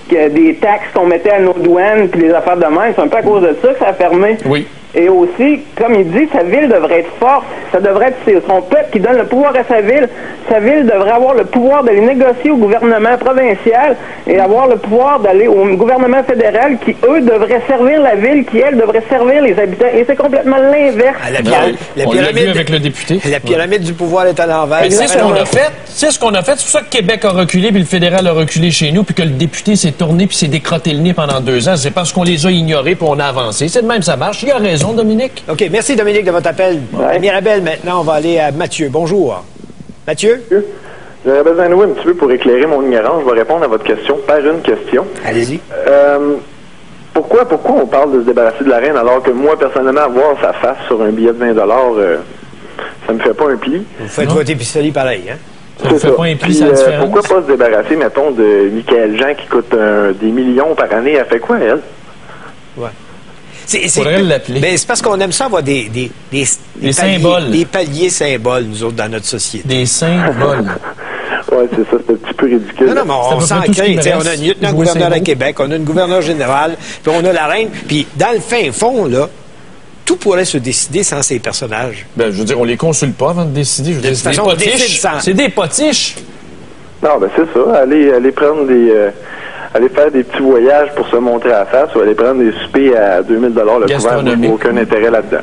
que des taxes qu'on mettait à nos douanes, puis les affaires de même, c'est un peu à cause de ça que ça a fermé. Oui. Et aussi, comme il dit, sa ville devrait être forte. Ça devrait être son peuple qui donne le pouvoir à sa ville. Sa ville devrait avoir le pouvoir d'aller négocier au gouvernement provincial et avoir le pouvoir d'aller au gouvernement fédéral qui, eux, devraient servir la ville, qui, elle, devrait servir les habitants. Et c'est complètement l'inverse. On l'a vu avec le député. La pyramide du pouvoir est à l'envers. C'est ce qu'on a fait. C'est ce qu'on a fait. C'est pour ça que Québec a reculé, puis le fédéral a reculé chez nous, puis que le député s'est tourné, puis s'est décrotté le nez pendant 2 ans. C'est parce qu'on les a ignorés, puis on a avancé. C'est de même, ça marche. Il a raison. Dominique. OK. Merci, Dominique, de votre appel. Mirabel, maintenant, on va aller à Mathieu. Bonjour. Mathieu? J'aurais besoin de vous un petit peu pour éclairer mon ignorance. Je vais répondre à votre question par une question. Allez-y. Pourquoi on parle de se débarrasser de la reine alors que moi, personnellement, voir sa face sur un billet de 20 ça me fait pas un pli. Vous faites votre épicerie pareil, hein? Ça me fait pas un pli, ça différence. Pourquoi pas se débarrasser, mettons, de Michaëlle Jean qui coûte des millions par année? Elle fait quoi, elle? Ouais. Faudrait l'appeler. Ben, c'est parce qu'on aime ça avoir des symboles. Des paliers symboles, nous autres, dans notre société. Des symboles. Oui, c'est ça, c'est un petit peu ridicule. Non, mais on s'en crée. On a une lieutenant-gouverneur à Québec, on a une gouverneure générale, puis on a la reine. Puis dans le fin fond, là, tout pourrait se décider sans ces personnages. Ben, je veux dire, on les consulte pas avant de décider. Je veux dire, c'est des potiches. C'est des potiches. Non, ben c'est ça. Aller prendre aller faire des petits voyages pour se montrer à la face ou aller prendre des soupers à 2000 $ le couvert, il n'y a aucun intérêt là-dedans.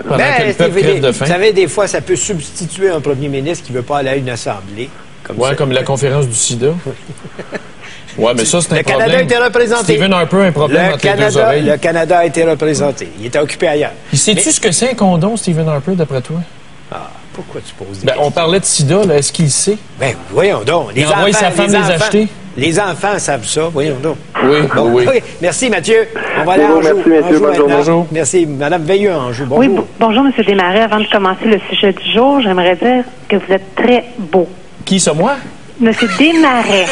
Vous savez, des fois, ça peut substituer un premier ministre qui ne veut pas aller à une assemblée. Comme la conférence du sida. Oui, mais ça, c'est un problème. Le Canada a été représenté. Stephen Harper a un problème entre les deux oreilles. Le Canada a été représenté. Il était occupé ailleurs. Sais-tu ce que c'est un condom, Stephen Harper, d'après toi? Pourquoi tu poses des questions? On parlait de sida, là. Est-ce qu'il sait? Ben, voyons donc. Il envoie sa femme les acheter? Les enfants savent ça, voyons donc. Oui, oui. Okay. Merci, Mathieu. On va aller à Anjou. Merci, messieurs. Bonjour. Merci. Madame Veilleux, Anjou. Bonjour. Oui, bonjour, M. Desmarais. Avant de commencer le sujet du jour, j'aimerais dire que vous êtes très beau. Qui, ça, moi? M. Desmarais.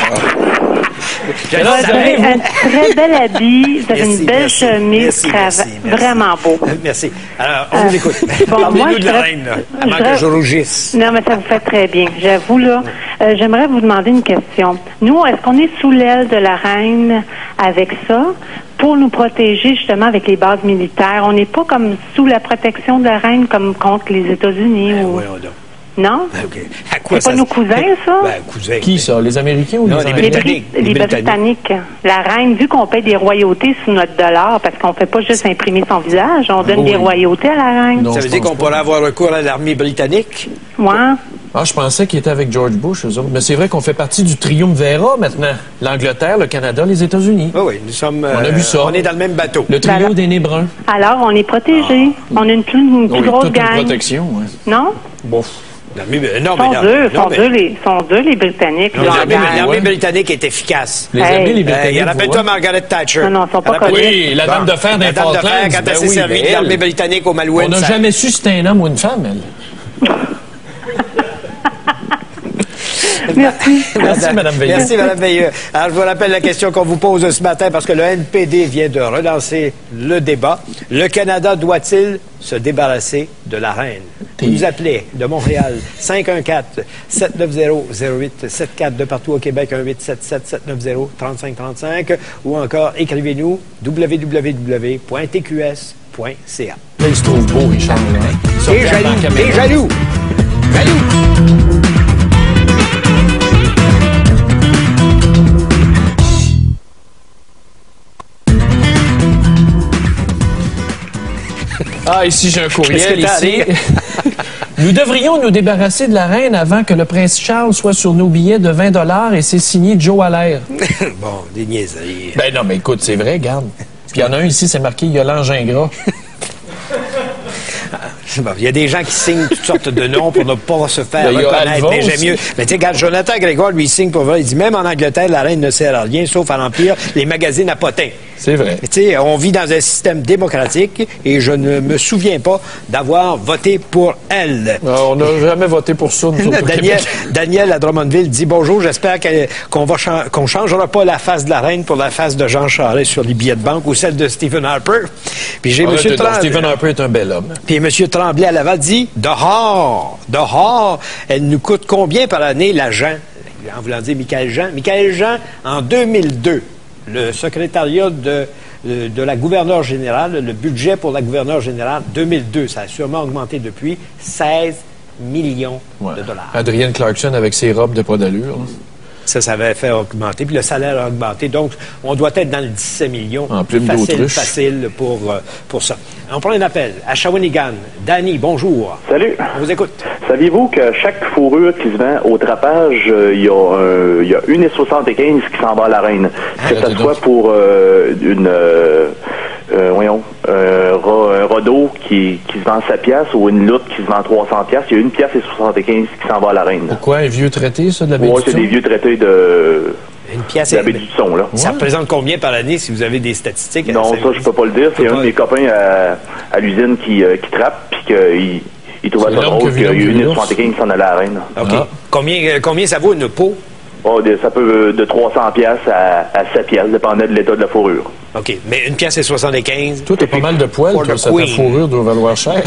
Vous avez un très bel habit, vous avez une belle chemise, cravate, vraiment beau. Merci. Alors, on vous écoute. Bon, Parlez-nous de la reine, là, avant que je rougisse. Non, mais ça vous fait très bien. J'avoue, là, j'aimerais vous demander une question. Nous, est-ce qu'on est sous l'aile de la reine avec ça pour nous protéger, justement, avec les bases militaires? On n'est pas comme sous la protection de la reine comme contre les États-Unis ou... Non? Okay. À quoi c'est pas nos cousins, ça? Cousins. Qui, ça? Les Américains ou non, les Britanniques? Les Britanniques. La reine, vu qu'on paye des royautés sous notre dollar, parce qu'on fait pas juste imprimer son visage, on donne des royautés à la reine. Non, ça veut dire qu'on pourrait avoir recours à l'armée britannique? Ouais. Ah, je pensais qu'il était avec George Bush, eux autres. Mais c'est vrai qu'on fait partie du triumvirat maintenant. L'Angleterre, le Canada, les États-Unis. Oui, nous sommes... on a vu ça. On est dans le même bateau. Le trio des nez bruns. Alors, on est protégés. On a une plus grosse gang. Une protection, ouais. Non? Bon. Sont deux, les Britanniques. L'armée britannique est efficace. Les Britanniques. Il rappelle-toi Margaret Thatcher. Non, ils sont pas connus. Oui, la dame de fer d'un Falklands. Quand elle s'est servie de l'armée britannique au Malouine. On n'a jamais su si c'était un homme ou une femme, elle. Merci. Merci, Mme Veilleux. Merci, Mme Veilleux. Alors, je vous rappelle la question qu'on vous pose ce matin parce que le NPD vient de relancer le débat. Le Canada doit-il se débarrasser de la reine? Vous nous appelez de Montréal, 514-790-0874, de partout au Québec, 1877-790-3535, ou encore écrivez-nous www.tqs.ca. Là, il se trouve beau, Richard. T'es jaloux, t'es jaloux. Jaloux. Ah, ici, j'ai un courriel. Ici. Nous devrions nous débarrasser de la reine avant que le prince Charles soit sur nos billets de 20 $ et c'est signé Joe Allaire. Bon, des niaiseries. Ben non, mais écoute, c'est vrai, regarde. Puis il y en a un ici, c'est marqué Yolande Gingras. Il y a des gens qui signent toutes sortes de noms pour ne pas se faire reconnaître. Mais j'aime mieux. Mais tu sais, regarde, Jonathan Grégoire, lui, il signe pour vrai. Il dit, même en Angleterre, la reine ne sert à rien, sauf à remplir les magazines à potins. C'est vrai. Tu sais, on vit dans un système démocratique et je ne me souviens pas d'avoir voté pour elle. On n'a jamais voté pour ça, nous autres, Daniel à Drummondville dit, bonjour, j'espère qu'on changera pas la face de la reine pour la face de Jean Charest sur les billets de banque ou celle de Stephen Harper. Puis j'ai Monsieur Tremblay. Stephen Harper est un bel homme. Puis M. Tremblay à Laval dit, dehors, elle nous coûte combien par année l'agent? En voulant dire Michaël Jean. Michaël Jean, en 2002, le secrétariat de la gouverneure générale, le budget pour la gouverneure générale, 2002, ça a sûrement augmenté depuis, 16 millions de dollars. Adrienne Clarkson avec ses robes de pas d'allure. Ça avait fait augmenter, puis le salaire a augmenté. Donc, on doit être dans le 17 millions. En plume d'autruche. Facile pour ça. On prend un appel à Shawinigan. Danny, bonjour. Salut. On vous écoute. Saviez-vous que chaque fourrure qui se vend au drapage, il y a 1,75 qui s'en va à la reine. Que ce soit pour un radeau qui se vend 7 piastres ou une loutre qui se vend 300 piastres, il y a 1 piastre et 75 qui s'en va à la reine. Pourquoi? Un vieux traité, ça, de la baie du Son? Oui, c'est des vieux traités de... Une pièce la baie du Son, là. Ça représente combien par année, si vous avez des statistiques? Non, ça, je peux pas le dire. C'est un de mes copains à l'usine qui trappe, puis qu'il trouvait ça drôle qu'il y a eu 1,75 qui s'en allait à la reine. OK. Ah. Combien ça vaut une peau? Oh, ça peut de 300 piastres à 7 piastres, dépendant de l'état de la fourrure. OK. Mais 1 pièce et 75. Toi, t'as pas mal de poils, toi, ta fourrure doit valoir cher.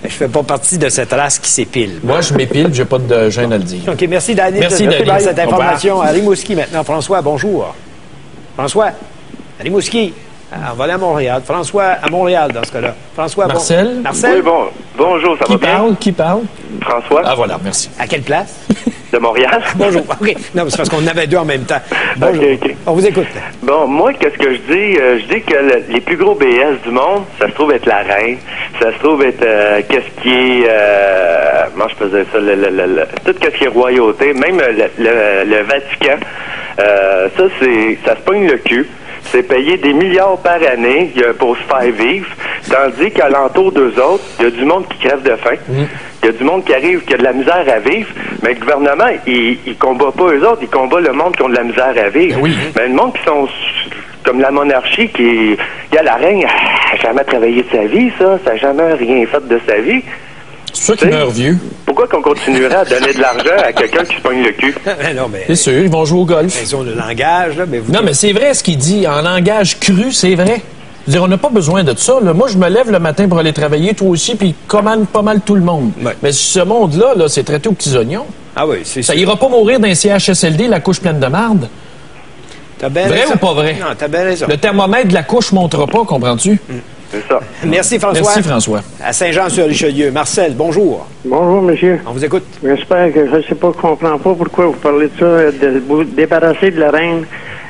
Je fais pas partie de cette race qui s'épile. Moi, je m'épile, j'ai pas de gêne à le dire. OK, merci, Danny. Merci, de cette information. À Rimouski, maintenant. François, bonjour. François, à Rimouski. On va aller à Montréal. François, à Montréal, dans ce cas-là. François, Marcel? Marcel? Oui, bonjour, ça va bien? Qui parle? François. Ah, voilà, merci. À quelle place? De Montréal. Bonjour. OK. Non, c'est parce qu'on en avait deux en même temps. Bonjour. Okay. On vous écoute. Bon, moi, qu'est-ce que je dis? Je dis que les plus gros BS du monde, ça se trouve être la reine. Ça se trouve être qu'est-ce qui est... moi, je faisais ça, tout ce qui est royauté, même le Vatican. Ça se pogne le cul. C'est payer des milliards par année pour se faire vivre, tandis qu'alentour d'eux autres, il y a du monde qui crève de faim. Il y a du monde qui arrive, qui a de la misère à vivre, mais le gouvernement, il combat pas eux autres, il combat le monde qui ont de la misère à vivre. Mais le monde qui sont comme la monarchie, il y a la reine, elle n'a jamais travaillé de sa vie, ça n'a jamais rien fait de sa vie. C'est ça qui meurt vieux. pourquoi qu'on continuerait à donner de l'argent à quelqu'un qui se pogne le cul? Non, mais... C'est sûr, ils vont jouer au golf. Ils ont le langage, là, mais vous... Non, mais c'est vrai ce qu'il dit. En langage cru, c'est vrai. Je veux dire, on n'a pas besoin de ça. Là. Moi, je me lève le matin pour aller travailler, toi aussi, puis commande pas mal tout le monde. Ouais. Mais ce monde-là, là, c'est traité aux petits oignons. Ah oui, c'est Ça sûr. ira pas mourir d'un CHSLD, la couche pleine de marde. T'as bien Vrai raison. ou pas vrai? Non, t'as bien raison. Le thermomètre de la couche ne montera pas, comprends-tu? C'est ça. Merci, François. Merci, François. À Saint-Jean-sur-Richelieu. Marcel, bonjour. Bonjour, monsieur. On vous écoute. J'espère que je ne sais pas, je comprends pas pourquoi vous parlez de ça, de vous débarrasser de la reine.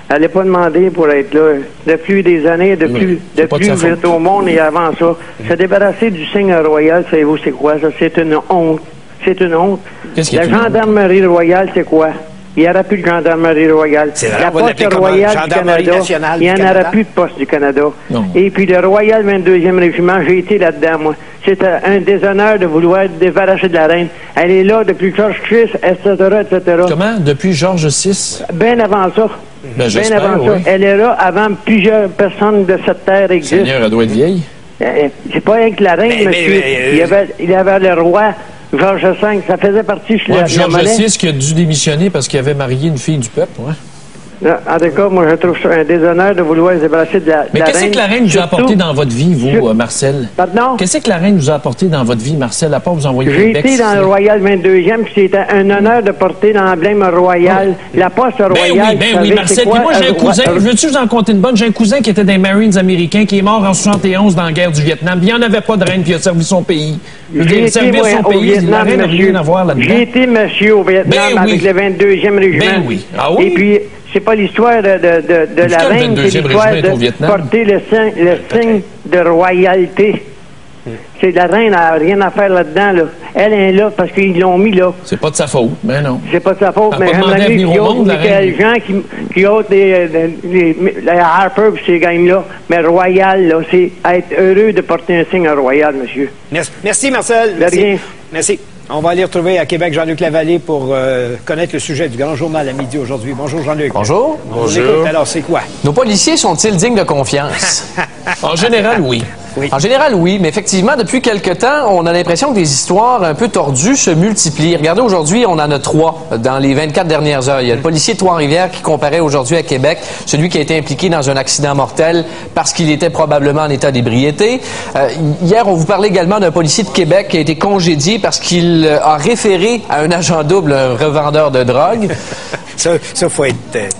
Elle n'est pas demandée pour être là. Depuis des années, depuis vous êtes au monde et avant ça. Se débarrasser du signe royal, savez-vous c'est quoi ça? C'est une honte. C'est une honte. Qu'est-ce qu'il y a La gendarmerie royale, c'est quoi? Il n'y aura plus de gendarmerie royale. La poste royale du Canada, il n'y en aura plus de poste du Canada. Non. Et puis le Royal 22e Régiment, j'ai été là-dedans, moi. C'est un déshonneur de vouloir débarrasser de la reine. Elle est là depuis George VI, etc., etc. Comment? Depuis George VI? Bien avant ça. Ben, Bien avant ça. oui. Elle est là avant plusieurs personnes de cette terre existent. Seigneur, elle doit être vieille. C'est pas rien que la reine, monsieur. Il y avait le roi George V, ça faisait partie de la George monnaie. VI qui a dû démissionner parce qu'il avait marié une fille du peuple, ouais. En tout cas, moi, je trouve ça un déshonneur de vouloir se débarrasser de la Mais qu'est-ce que la reine vous a apporté dans votre vie, vous, Marcel? Pardon? Qu'est-ce que la reine vous a apporté dans votre vie, Marcel, à part vous envoyer J'ai Québec? été dans le Royal 22e, puis c'était un honneur de porter l'emblème royal. La poste royale. Ben oui, Marcel. Puis moi, j'ai un cousin, veux-tu vous en compter une bonne? J'ai un cousin qui était des Marines américains, qui est mort en 71 dans la guerre du Vietnam. Il n'y en avait pas de reine, puis il a servi son pays. J'ai été, servir son au pays, Vietnam, la reine n'a monsieur. rien à voir là-dedans. J'ai été, monsieur, au Vietnam avec le 22e régiment. Ben oui. Ah oui? Et puis, c'est pas l'histoire de la reine, c'est l'histoire de porter le signe de royauté. C'est la reine n'a rien à faire là-dedans, là. Elle est là parce qu'ils l'ont mis là. C'est pas de sa faute, ben non. C'est pas de sa faute, Elle a mais pas demandé à j'aimerais venir qu'il y au monde, la ait reine. des gens qui ont les Harper et ces gangs-là. Mais royal, là, c'est être heureux de porter un signe royal, monsieur. Merci, Marcel. De rien. Merci. On va aller retrouver à Québec Jean-Luc Lavallée pour connaître le sujet du Grand Journal à midi aujourd'hui. Bonjour, Jean-Luc. Bonjour. On vous écoute. Alors, c'est quoi? Nos policiers sont-ils dignes de confiance? En général, oui. En général, oui, mais effectivement, depuis quelque temps, on a l'impression que des histoires un peu tordues se multiplient. Regardez, aujourd'hui, on en a 3 dans les 24 dernières heures. Il y a le policier de Trois-Rivières qui comparaît aujourd'hui à Québec, celui qui a été impliqué dans un accident mortel parce qu'il était probablement en état d'ébriété. Hier, on vous parlait également d'un policier de Québec qui a été congédié parce qu'il a référé à un agent double, un revendeur de drogue. Ça faut être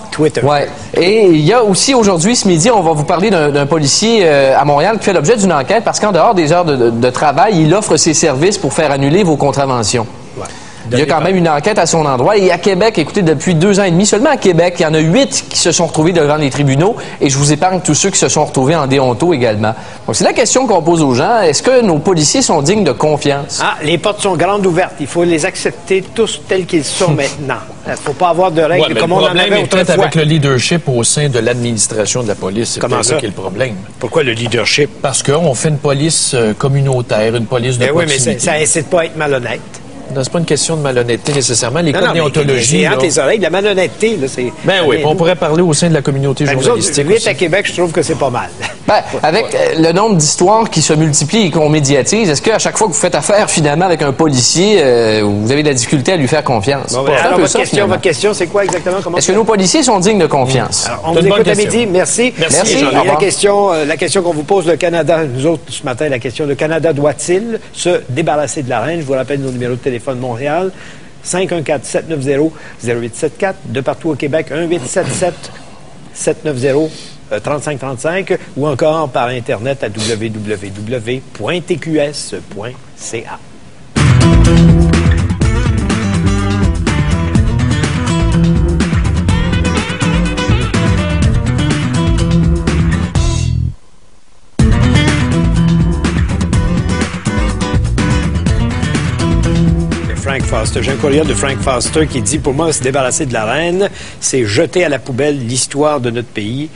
Twitter. Ouais. Et il y a aussi aujourd'hui, ce midi, on va vous parler d'un policier à Montréal qui fait l'objet d'une enquête parce qu'en dehors des heures de travail, il offre ses services pour faire annuler vos contraventions. Ouais. Il y a quand même une enquête à son endroit. Et à Québec, écoutez, depuis 2 ans et demi, seulement à Québec, il y en a 8 qui se sont retrouvés devant les tribunaux. Et je vous épargne tous ceux qui se sont retrouvés en déonto également. Donc, c'est la question qu'on pose aux gens. Est-ce que nos policiers sont dignes de confiance? Ah, les portes sont grandes ouvertes. Il faut les accepter tous tels qu'ils sont maintenant. Il ne faut pas avoir de règles comme on en avait est peut-être autrefois. avec le leadership au sein de l'administration de la police. C'est Comment peut-être ça? qui est le problème. Pourquoi le leadership? Parce qu'on fait une police communautaire, une police de Oui, proximité. mais ça incite pas à être malhonnête. Non, c'est pas une question de malhonnêteté nécessairement. Les Non, codes non, mais déontologie. c'est entre les oreilles. La malhonnêteté, là, c'est... Ben oui, on pourrait parler au sein de la communauté Ben, journalistique. Vous autres, 8 à Québec, je trouve que c'est pas mal. Ben, avec le nombre d'histoires qui se multiplient et qu'on médiatise, est-ce qu'à chaque fois que vous faites affaire finalement avec un policier, vous avez de la difficulté à lui faire confiance? Bon, C'est un alors, peu votre question, c'est quoi exactement? Est-ce que nos policiers sont dignes de confiance? Alors, on vous écoute à midi. Merci. Merci. Et la question qu'on vous pose, le Canada, nous autres, ce matin, la question, le Canada doit-il se débarrasser de la reine? Je vous rappelle nos numéros de téléphone Montréal. 514-790-0874. De partout au Québec, 1877-790-3535 ou encore par Internet à www.tqs.ca. Frank Foster. J'ai un courriel de Frank Foster qui dit, pour moi, se débarrasser de la reine, c'est jeter à la poubelle l'histoire de notre pays.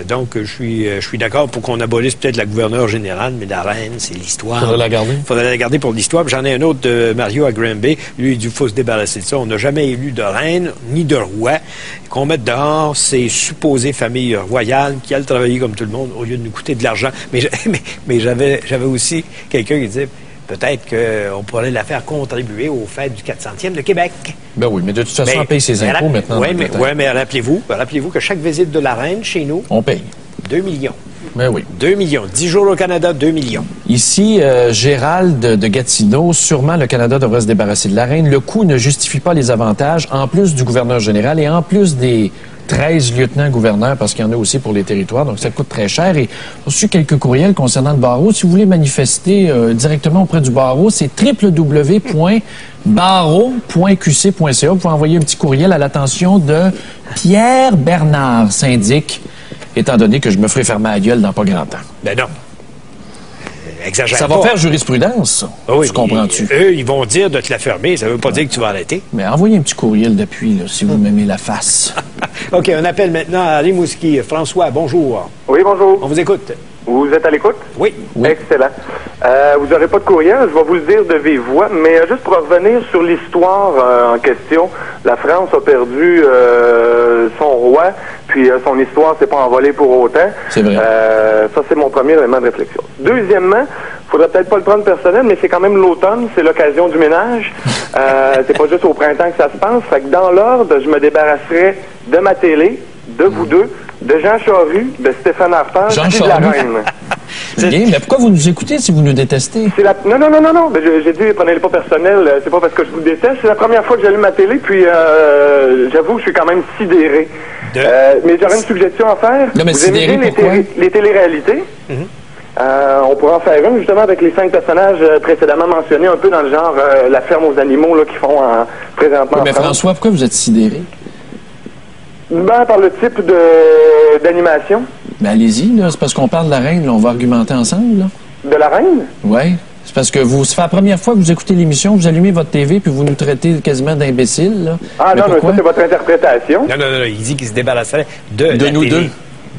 Donc, je suis d'accord pour qu'on abolisse peut-être la gouverneure générale, mais la reine, c'est l'histoire. Faudrait la garder. Faudrait la garder pour l'histoire. J'en ai un autre de Mario à Granby. Lui, il dit, il faut se débarrasser de ça. On n'a jamais élu de reine ni de roi. Qu'on mette dehors ces supposées familles royales qui allaient travailler comme tout le monde au lieu de nous coûter de l'argent. Mais j'avais aussi quelqu'un qui disait, peut-être qu'on pourrait la faire contribuer aux fêtes du 400e de Québec. Ben oui, mais de toute façon, on paye ses impôts maintenant. Oui, mais rappelez-vous que chaque visite de la reine chez nous... On paye. 2 millions. Ben oui. 2 millions. 10 jours au Canada, 2 millions. Ici, Gérald de Gatineau, sûrement le Canada devrait se débarrasser de la reine. Le coût ne justifie pas les avantages, en plus du gouverneur général et en plus des 13 lieutenants-gouverneurs, parce qu'il y en a aussi pour les territoires, donc ça coûte très cher. Et j'ai reçu quelques courriels concernant le barreau. Si vous voulez manifester directement auprès du barreau, c'est www.barreau.qc.ca. Vous pouvez envoyer un petit courriel à l'attention de Pierre Bernard, syndic, étant donné que je me ferai fermer la gueule dans pas grand temps. Ben non. Exagère ça pas. va faire jurisprudence. Oui, tu comprends-tu? Eux, ils vont dire de te la fermer. Ça veut pas dire que tu vas arrêter. Mais envoyez un petit courriel d'appui, là, si vous m'aimez la face. OK, on appelle maintenant à Rimouski. François, bonjour. Oui, bonjour. On vous écoute. Vous êtes à l'écoute? Oui. Excellent. Vous n'aurez pas de courriel, je vais vous le dire de vive voix, mais juste pour revenir sur l'histoire en question, la France a perdu son roi, puis son histoire s'est pas envolée pour autant. C'est vrai. Ça, c'est mon premier élément de réflexion. Deuxièmement, faudrait peut-être pas le prendre personnel, mais c'est quand même l'automne, c'est l'occasion du ménage. C'est pas juste au printemps que ça se passe. Fait que dans l'ordre, je me débarrasserais de ma télé, de vous deux, de Jean Charru, de Stéphane Harper, et de la reine. C'est bien, mais pourquoi vous nous écoutez si vous nous détestez? Non. Ben, j'ai dit, prenez-le pas personnel, c'est pas parce que je vous déteste. C'est la première fois que j'allume ma télé, puis j'avoue que je suis quand même sidéré. Mais j'aurais une suggestion à faire. Non, mais vous sidéré, aimez pourquoi? les téléréalités? On pourrait en faire une, justement, avec les 5 personnages précédemment mentionnés, un peu dans le genre La ferme aux animaux là, qui font présentement. Mais François, pourquoi vous êtes sidéré? Ben, par le type d'animation. Ben, allez-y, là. C'est parce qu'on parle de la reine, là. On va argumenter ensemble, là. De la reine? Oui. C'est parce que ça fait la première fois que vous écoutez l'émission, vous allumez votre TV, puis vous nous traitez quasiment d'imbéciles, là. Ah, mais non, mais ça, c'est votre interprétation. Non, il dit qu'il se débarrasserait de la nous télé.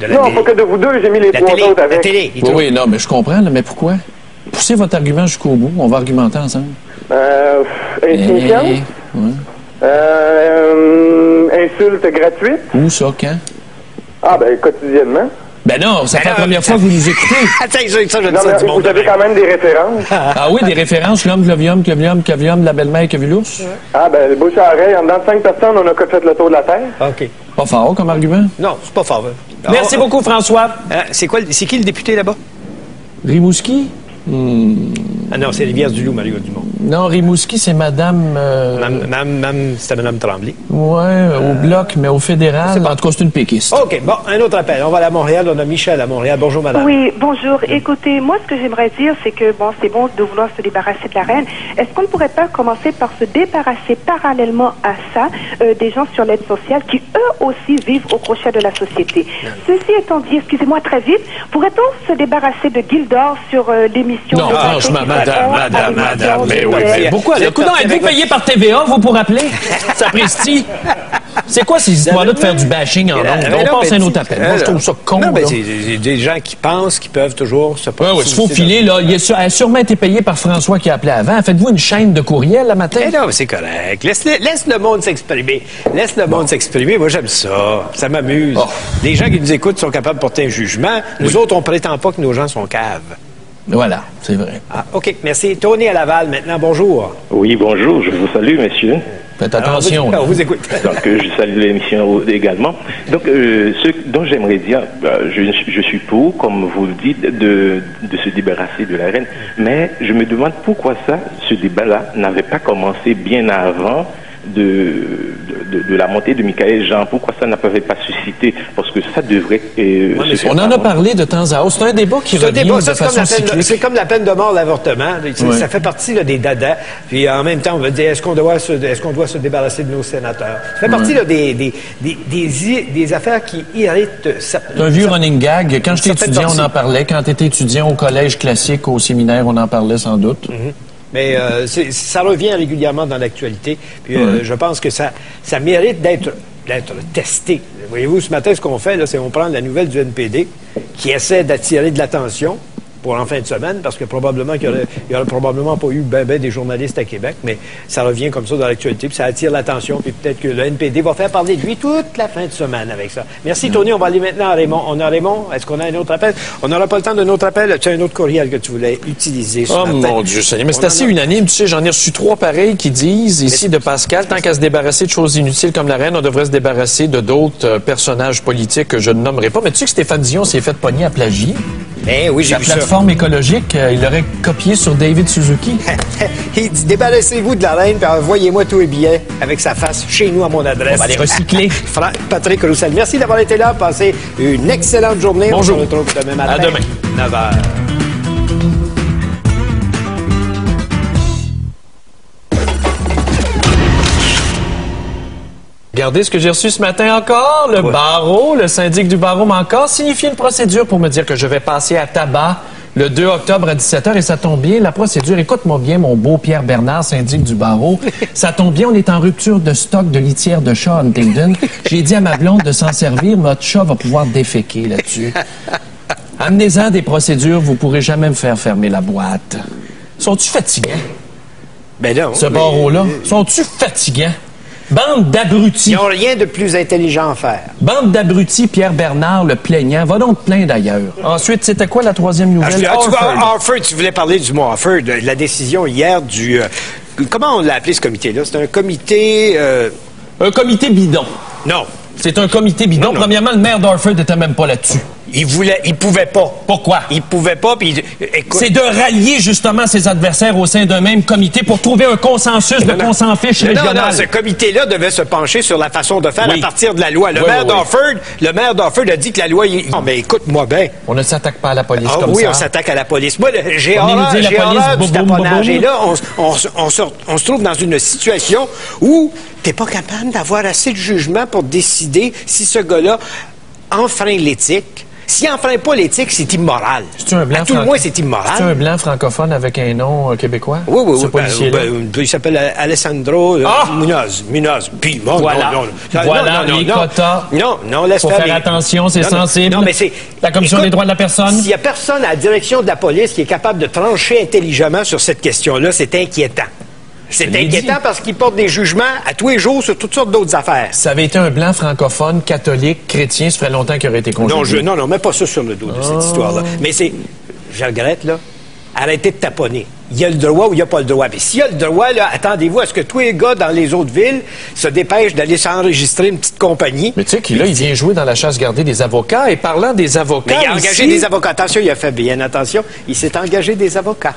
deux. Non, pas que de vous deux, j'ai mis les trois autres avec. La télé. Oui, non, mais je comprends, là, mais pourquoi? Poussez votre argument jusqu'au bout, on va argumenter ensemble. Insignifiance? Ouais. Insulte gratuite? Où ça, quand? Ah, ben, quotidiennement. Ben non, ça fait la première fois que vous nous écoutez. Attends, ça, je dis non, ça du mais monde. vous avez quand même des références. Ah oui, des références, l'homme, clovium, la belle-mère qui a vu l'ours. Ah, ben, bouche à oreille, en dedans de 5 personnes, on a fait le tour de la Terre. OK. Pas fort comme argument. Non, c'est pas fort. Merci beaucoup, François. C'est qui le député là-bas? Rimouski? Ah non, c'est Rivière-du-Loup, Mario Dumont. Non, Rimouski, c'est Madame... C'était Mme Tremblay. Ouais, au Bloc, mais au fédéral. En tout cas, c'est une péquiste. OK, bon, un autre appel. On va aller à Montréal. On a Michel à Montréal. Bonjour, madame. Oui, bonjour. Écoutez, moi, ce que j'aimerais dire, c'est que, bon, c'est bon de vouloir se débarrasser de la reine. Est-ce qu'on ne pourrait pas commencer par se débarrasser parallèlement à ça des gens sur l'aide sociale qui, eux aussi, vivent au crochet de la société? Ceci étant dit, excusez-moi très vite, pourrait-on se débarrasser de Gildor sur l'émission? Non, franchement, madame, mais oui, mais pourquoi? Écoute, êtes-vous payé par TVA, vous, pour appeler? Sapristi? C'est quoi ces histoires-là de faire du bashing en ondes? On passe un autre appel. Moi, je trouve ça con. Non, mais c'est des gens qui pensent qu'ils peuvent toujours se passer. Oui, il faut filer, là. Elle a sûrement été payée par François qui a appelé avant. Faites-vous une chaîne de courriel, le matin? Non, mais c'est correct. Laisse le monde s'exprimer. Laisse le monde s'exprimer. Moi, j'aime ça. Ça m'amuse. Les gens qui nous écoutent sont capables de porter un jugement. Nous autres, on prétend pas que nos gens sont caves. Voilà, c'est vrai. Ah, OK, merci. Tony à Laval, maintenant, bonjour. Oui, bonjour, je vous salue, messieurs. Faites attention. On vous écoute. Donc, je salue l'émission également. Donc, ce dont j'aimerais dire, je suis pour, comme vous le dites, de se débarrasser de la reine, mais je me demande pourquoi ce débat-là n'avait pas commencé bien avant de la montée de Michaël Jean. Pourquoi ça n'avait pas suscité? Parce que ça devrait... on en a parlé de temps à autre. C'est un débat qui revient de façon cyclique. C'est comme la peine de mort, l'avortement. Ça fait partie là, des dadas. Puis en même temps, on va dire, est-ce qu'on doit se débarrasser de nos sénateurs? Ça fait partie là, des affaires qui irritent certains. C'est un vieux running gag. Quand j'étais étudiant, on en parlait. Quand tu étais étudiant au collège classique, au séminaire, on en parlait sans doute. Mais ça revient régulièrement dans l'actualité. Puis je pense que ça mérite d'être testé. Voyez-vous, ce matin, ce qu'on fait, là, c'est qu'on prend la nouvelle du NPD qui essaie d'attirer de l'attention pour en fin de semaine, parce que probablement qu'il y aurait probablement pas eu ben des journalistes à Québec, mais ça revient comme ça dans l'actualité, puis ça attire l'attention, puis peut-être que le NPD va faire parler de lui toute la fin de semaine avec ça. Merci, Tony. On va aller maintenant à Raymond. On a Raymond. Est-ce qu'on a un autre appel? On n'aura pas le temps d'un autre appel. As-tu un autre courriel que tu voulais utiliser ce matin? Mon Dieu Seigneur. Mais c'est assez unanime. Tu sais, j'en ai reçu 3 pareils qui disent, ici, de Pascal, tant qu'à se débarrasser de choses inutiles comme la reine, on devrait se débarrasser de d'autres personnages politiques que je ne nommerai pas. Mais tu sais que Stéphane Dion s'est fait pogner à plagier? Eh oui, j'ai vu ça. La plateforme écologique, il l'aurait copié sur David Suzuki. Il dit, débarrassez-vous de la reine, puis envoyez-moi tous les billets avec sa face chez nous à mon adresse. On va les recycler. Patrick Roussel, merci d'avoir été là. Passez une excellente journée. Bonjour. On se retrouve demain matin. À demain. 9h. Regardez ce que j'ai reçu ce matin encore. Le barreau, le syndic du barreau m'a encore signifié une procédure pour me dire que je vais passer à tabac le 2 octobre à 17h. Et ça tombe bien, la procédure, écoute-moi bien, mon beau Pierre Bernard, syndic du barreau. Ça tombe bien, on est en rupture de stock de litière de chat à Huntington. J'ai dit à ma blonde de s'en servir. Notre chat va pouvoir déféquer là-dessus. Amenez-en des procédures, vous pourrez jamais me faire fermer la boîte. Sont-tu fatigants? Ben non. Ce barreau-là, sont-tu fatigants? Bande d'abrutis. Ils n'ont rien de plus intelligent à faire. Bande d'abrutis, Pierre Bernard, le plaignant. Va donc te plaindre d'ailleurs. Ensuite, c'était quoi la troisième nouvelle? Harford, tu voulais parler du mot Harford. La décision hier du... comment on l'a appelé ce comité-là? C'est un comité... Un comité bidon. Non. C'est un comité bidon. Non. Premièrement, le maire d'Harford n'était même pas là-dessus. Il pouvait pas. Pourquoi? Il pouvait pas, puis c'est de rallier justement ses adversaires au sein d'un même comité pour trouver un consensus de qu'on s'en fiche régional. Non, ce comité-là devait se pencher sur la façon de faire à partir de la loi. Le maire d'Harford a dit que la loi... Non, mais écoute-moi bien. On ne s'attaque pas à la police comme ça. Oui, on s'attaque à la police. Moi, j'ai horreur du taponnage. Et là, on se trouve dans une situation où t'es pas capable d'avoir assez de jugement pour décider si ce gars-là enfreint l'éthique. S'il n'enfreint pas l'éthique, c'est immoral. À tout le moins, c'est immoral. C'est un blanc francophone avec un nom québécois? Oui. Il s'appelle Alessandro Munoz. Puis, voilà, les quotas. Non, laisse faire. Faut faire attention, c'est sensible. Non, mais c'est... La Commission des droits de la personne. S'il n'y a personne à la direction de la police qui est capable de trancher intelligemment sur cette question-là, c'est inquiétant. C'est inquiétant parce qu'il porte des jugements à tous les jours sur toutes sortes d'autres affaires. Ça avait été un blanc francophone, catholique, chrétien, ça ferait longtemps qu'il aurait été congédié. Non, mets pas ça sur le dos de cette histoire-là. Mais je regrette, là, arrêtez de taponner. Il y a le droit ou il n'y a pas le droit. Mais s'il y a le droit, là, attendez-vous à ce que tous les gars dans les autres villes se dépêchent d'aller s'enregistrer une petite compagnie. Mais tu sais qu'il il vient jouer dans la chasse gardée des avocats. Et parlant des avocats... Mais il a engagé des avocats. Attention, il a fait bien attention. Il s'est engagé des avocats.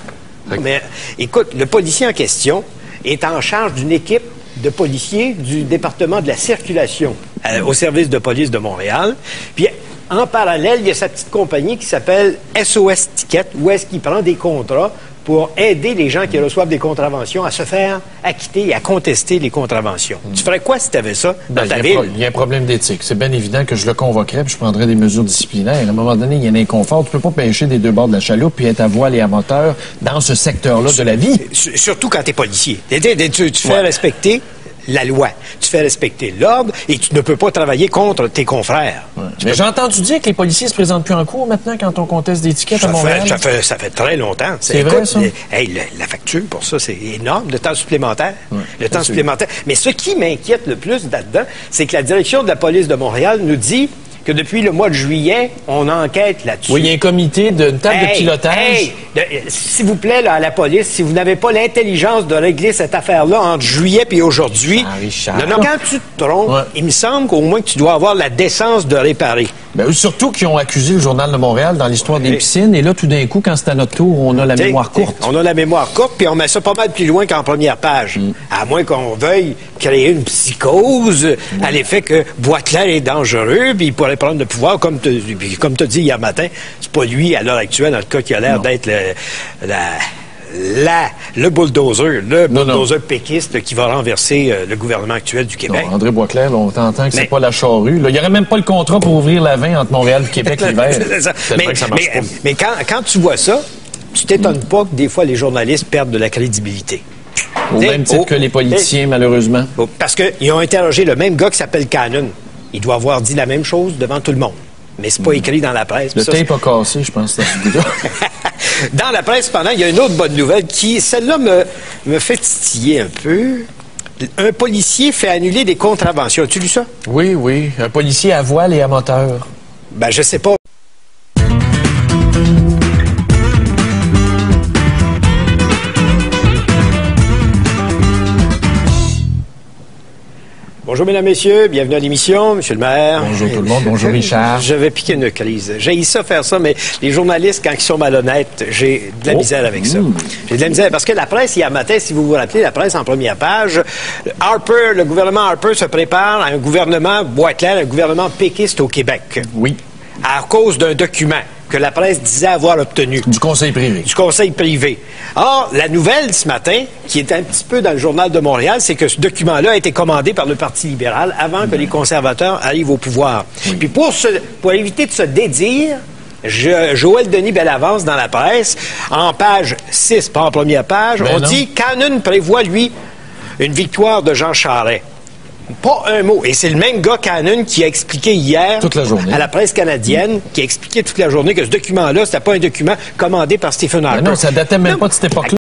Mais écoute, le policier en question est en charge d'une équipe de policiers du département de la circulation au service de police de Montréal. Puis, en parallèle, il y a sa petite compagnie qui s'appelle SOS Ticket, où est-ce qu'il prend des contrats pour aider les gens qui reçoivent des contraventions à se faire acquitter et à contester les contraventions. Tu ferais quoi si tu avais ça dans ta ville? Il y a un problème d'éthique. C'est bien évident que je le convoquerais puis je prendrais des mesures disciplinaires. À un moment donné, il y a un inconfort. Tu peux pas pêcher des deux bords de la chaloupe puis être à voile et à moteur dans ce secteur-là de la vie. Surtout quand tu es policier. Tu fais respecter la loi. Tu fais respecter l'ordre et tu ne peux pas travailler contre tes confrères. Ouais. Mais j'ai entendu dire que les policiers se présentent plus en cours maintenant quand on conteste des tickets à Montréal. Ça fait très longtemps. C'est vrai, ça? La facture pour ça, c'est énorme, le temps supplémentaire. Le temps supplémentaire. Mais ce qui m'inquiète le plus là-dedans, c'est que la direction de la police de Montréal nous dit que depuis le mois de juillet, on enquête là-dessus. Oui, il y a un comité une table de pilotage. S'il vous plaît, là, à la police, si vous n'avez pas l'intelligence de régler cette affaire-là entre juillet et aujourd'hui, quand tu te trompes, il me semble qu'au moins que tu dois avoir la décence de réparer. Ben, surtout qu'ils ont accusé le Journal de Montréal dans l'histoire des piscines, et là, tout d'un coup, quand c'est à notre tour, on a la mémoire courte. On a la mémoire courte, puis on met ça pas mal plus loin qu'en première page. À moins qu'on veuille créer une psychose à l'effet que Boisclair est dangereux, puis il pourrait prendre le pouvoir, comme tu as dit hier matin. C'est pas lui, à l'heure actuelle, en tout cas, qui a l'air d'être le bulldozer péquiste qui va renverser le gouvernement actuel du Québec. Non, André Boisclair, on t'entend que c'est pas la charrue. Il n'y aurait même pas le contrat pour ouvrir la 20 entre Montréal et Québec l'hiver. Mais quand tu vois ça, tu t'étonnes pas que des fois les journalistes perdent de la crédibilité. Au même titre que les politiciens, malheureusement. Parce qu'ils ont interrogé le même gars qui s'appelle Cannon. Il doit avoir dit la même chose devant tout le monde. Mais c'est pas écrit dans la presse. Le tape a cassé, je pense, dans ce bout-là. Dans la presse, cependant, il y a une autre bonne nouvelle qui, celle-là, me fait titiller un peu. Un policier fait annuler des contraventions. As-tu lu ça? Oui, oui. Un policier à voile et à moteur. Ben, je sais pas. Bonjour, mesdames, messieurs. Bienvenue à l'émission. Monsieur le maire. Bonjour tout le monde. Bonjour, Richard. Je vais piquer une crise. J'ai ça faire ça, mais les journalistes, quand ils sont malhonnêtes, j'ai de la misère avec ça. J'ai de la misère parce que la presse, hier matin, si vous vous rappelez, la presse en première page, le gouvernement Harper se prépare à un gouvernement, boîte claire, un gouvernement péquiste au Québec. Oui. À cause d'un document que la presse disait avoir obtenu. Du conseil privé. Du conseil privé. Or, la nouvelle ce matin, qui est un petit peu dans le Journal de Montréal, c'est que ce document-là a été commandé par le Parti libéral avant que les conservateurs arrivent au pouvoir. Puis pour éviter de se dédire, Joël Denis Bellavance dans la presse, en page 6, pas en première page, on dit « Cannon prévoit, lui, une victoire de Jean Charest ». Pas un mot. Et c'est le même gars, Cannon, qui a expliqué hier à la presse canadienne, qui a expliqué toute la journée que ce document-là, c'était pas un document commandé par Stephen Harper. Non, ça datait même pas de cette époque-là.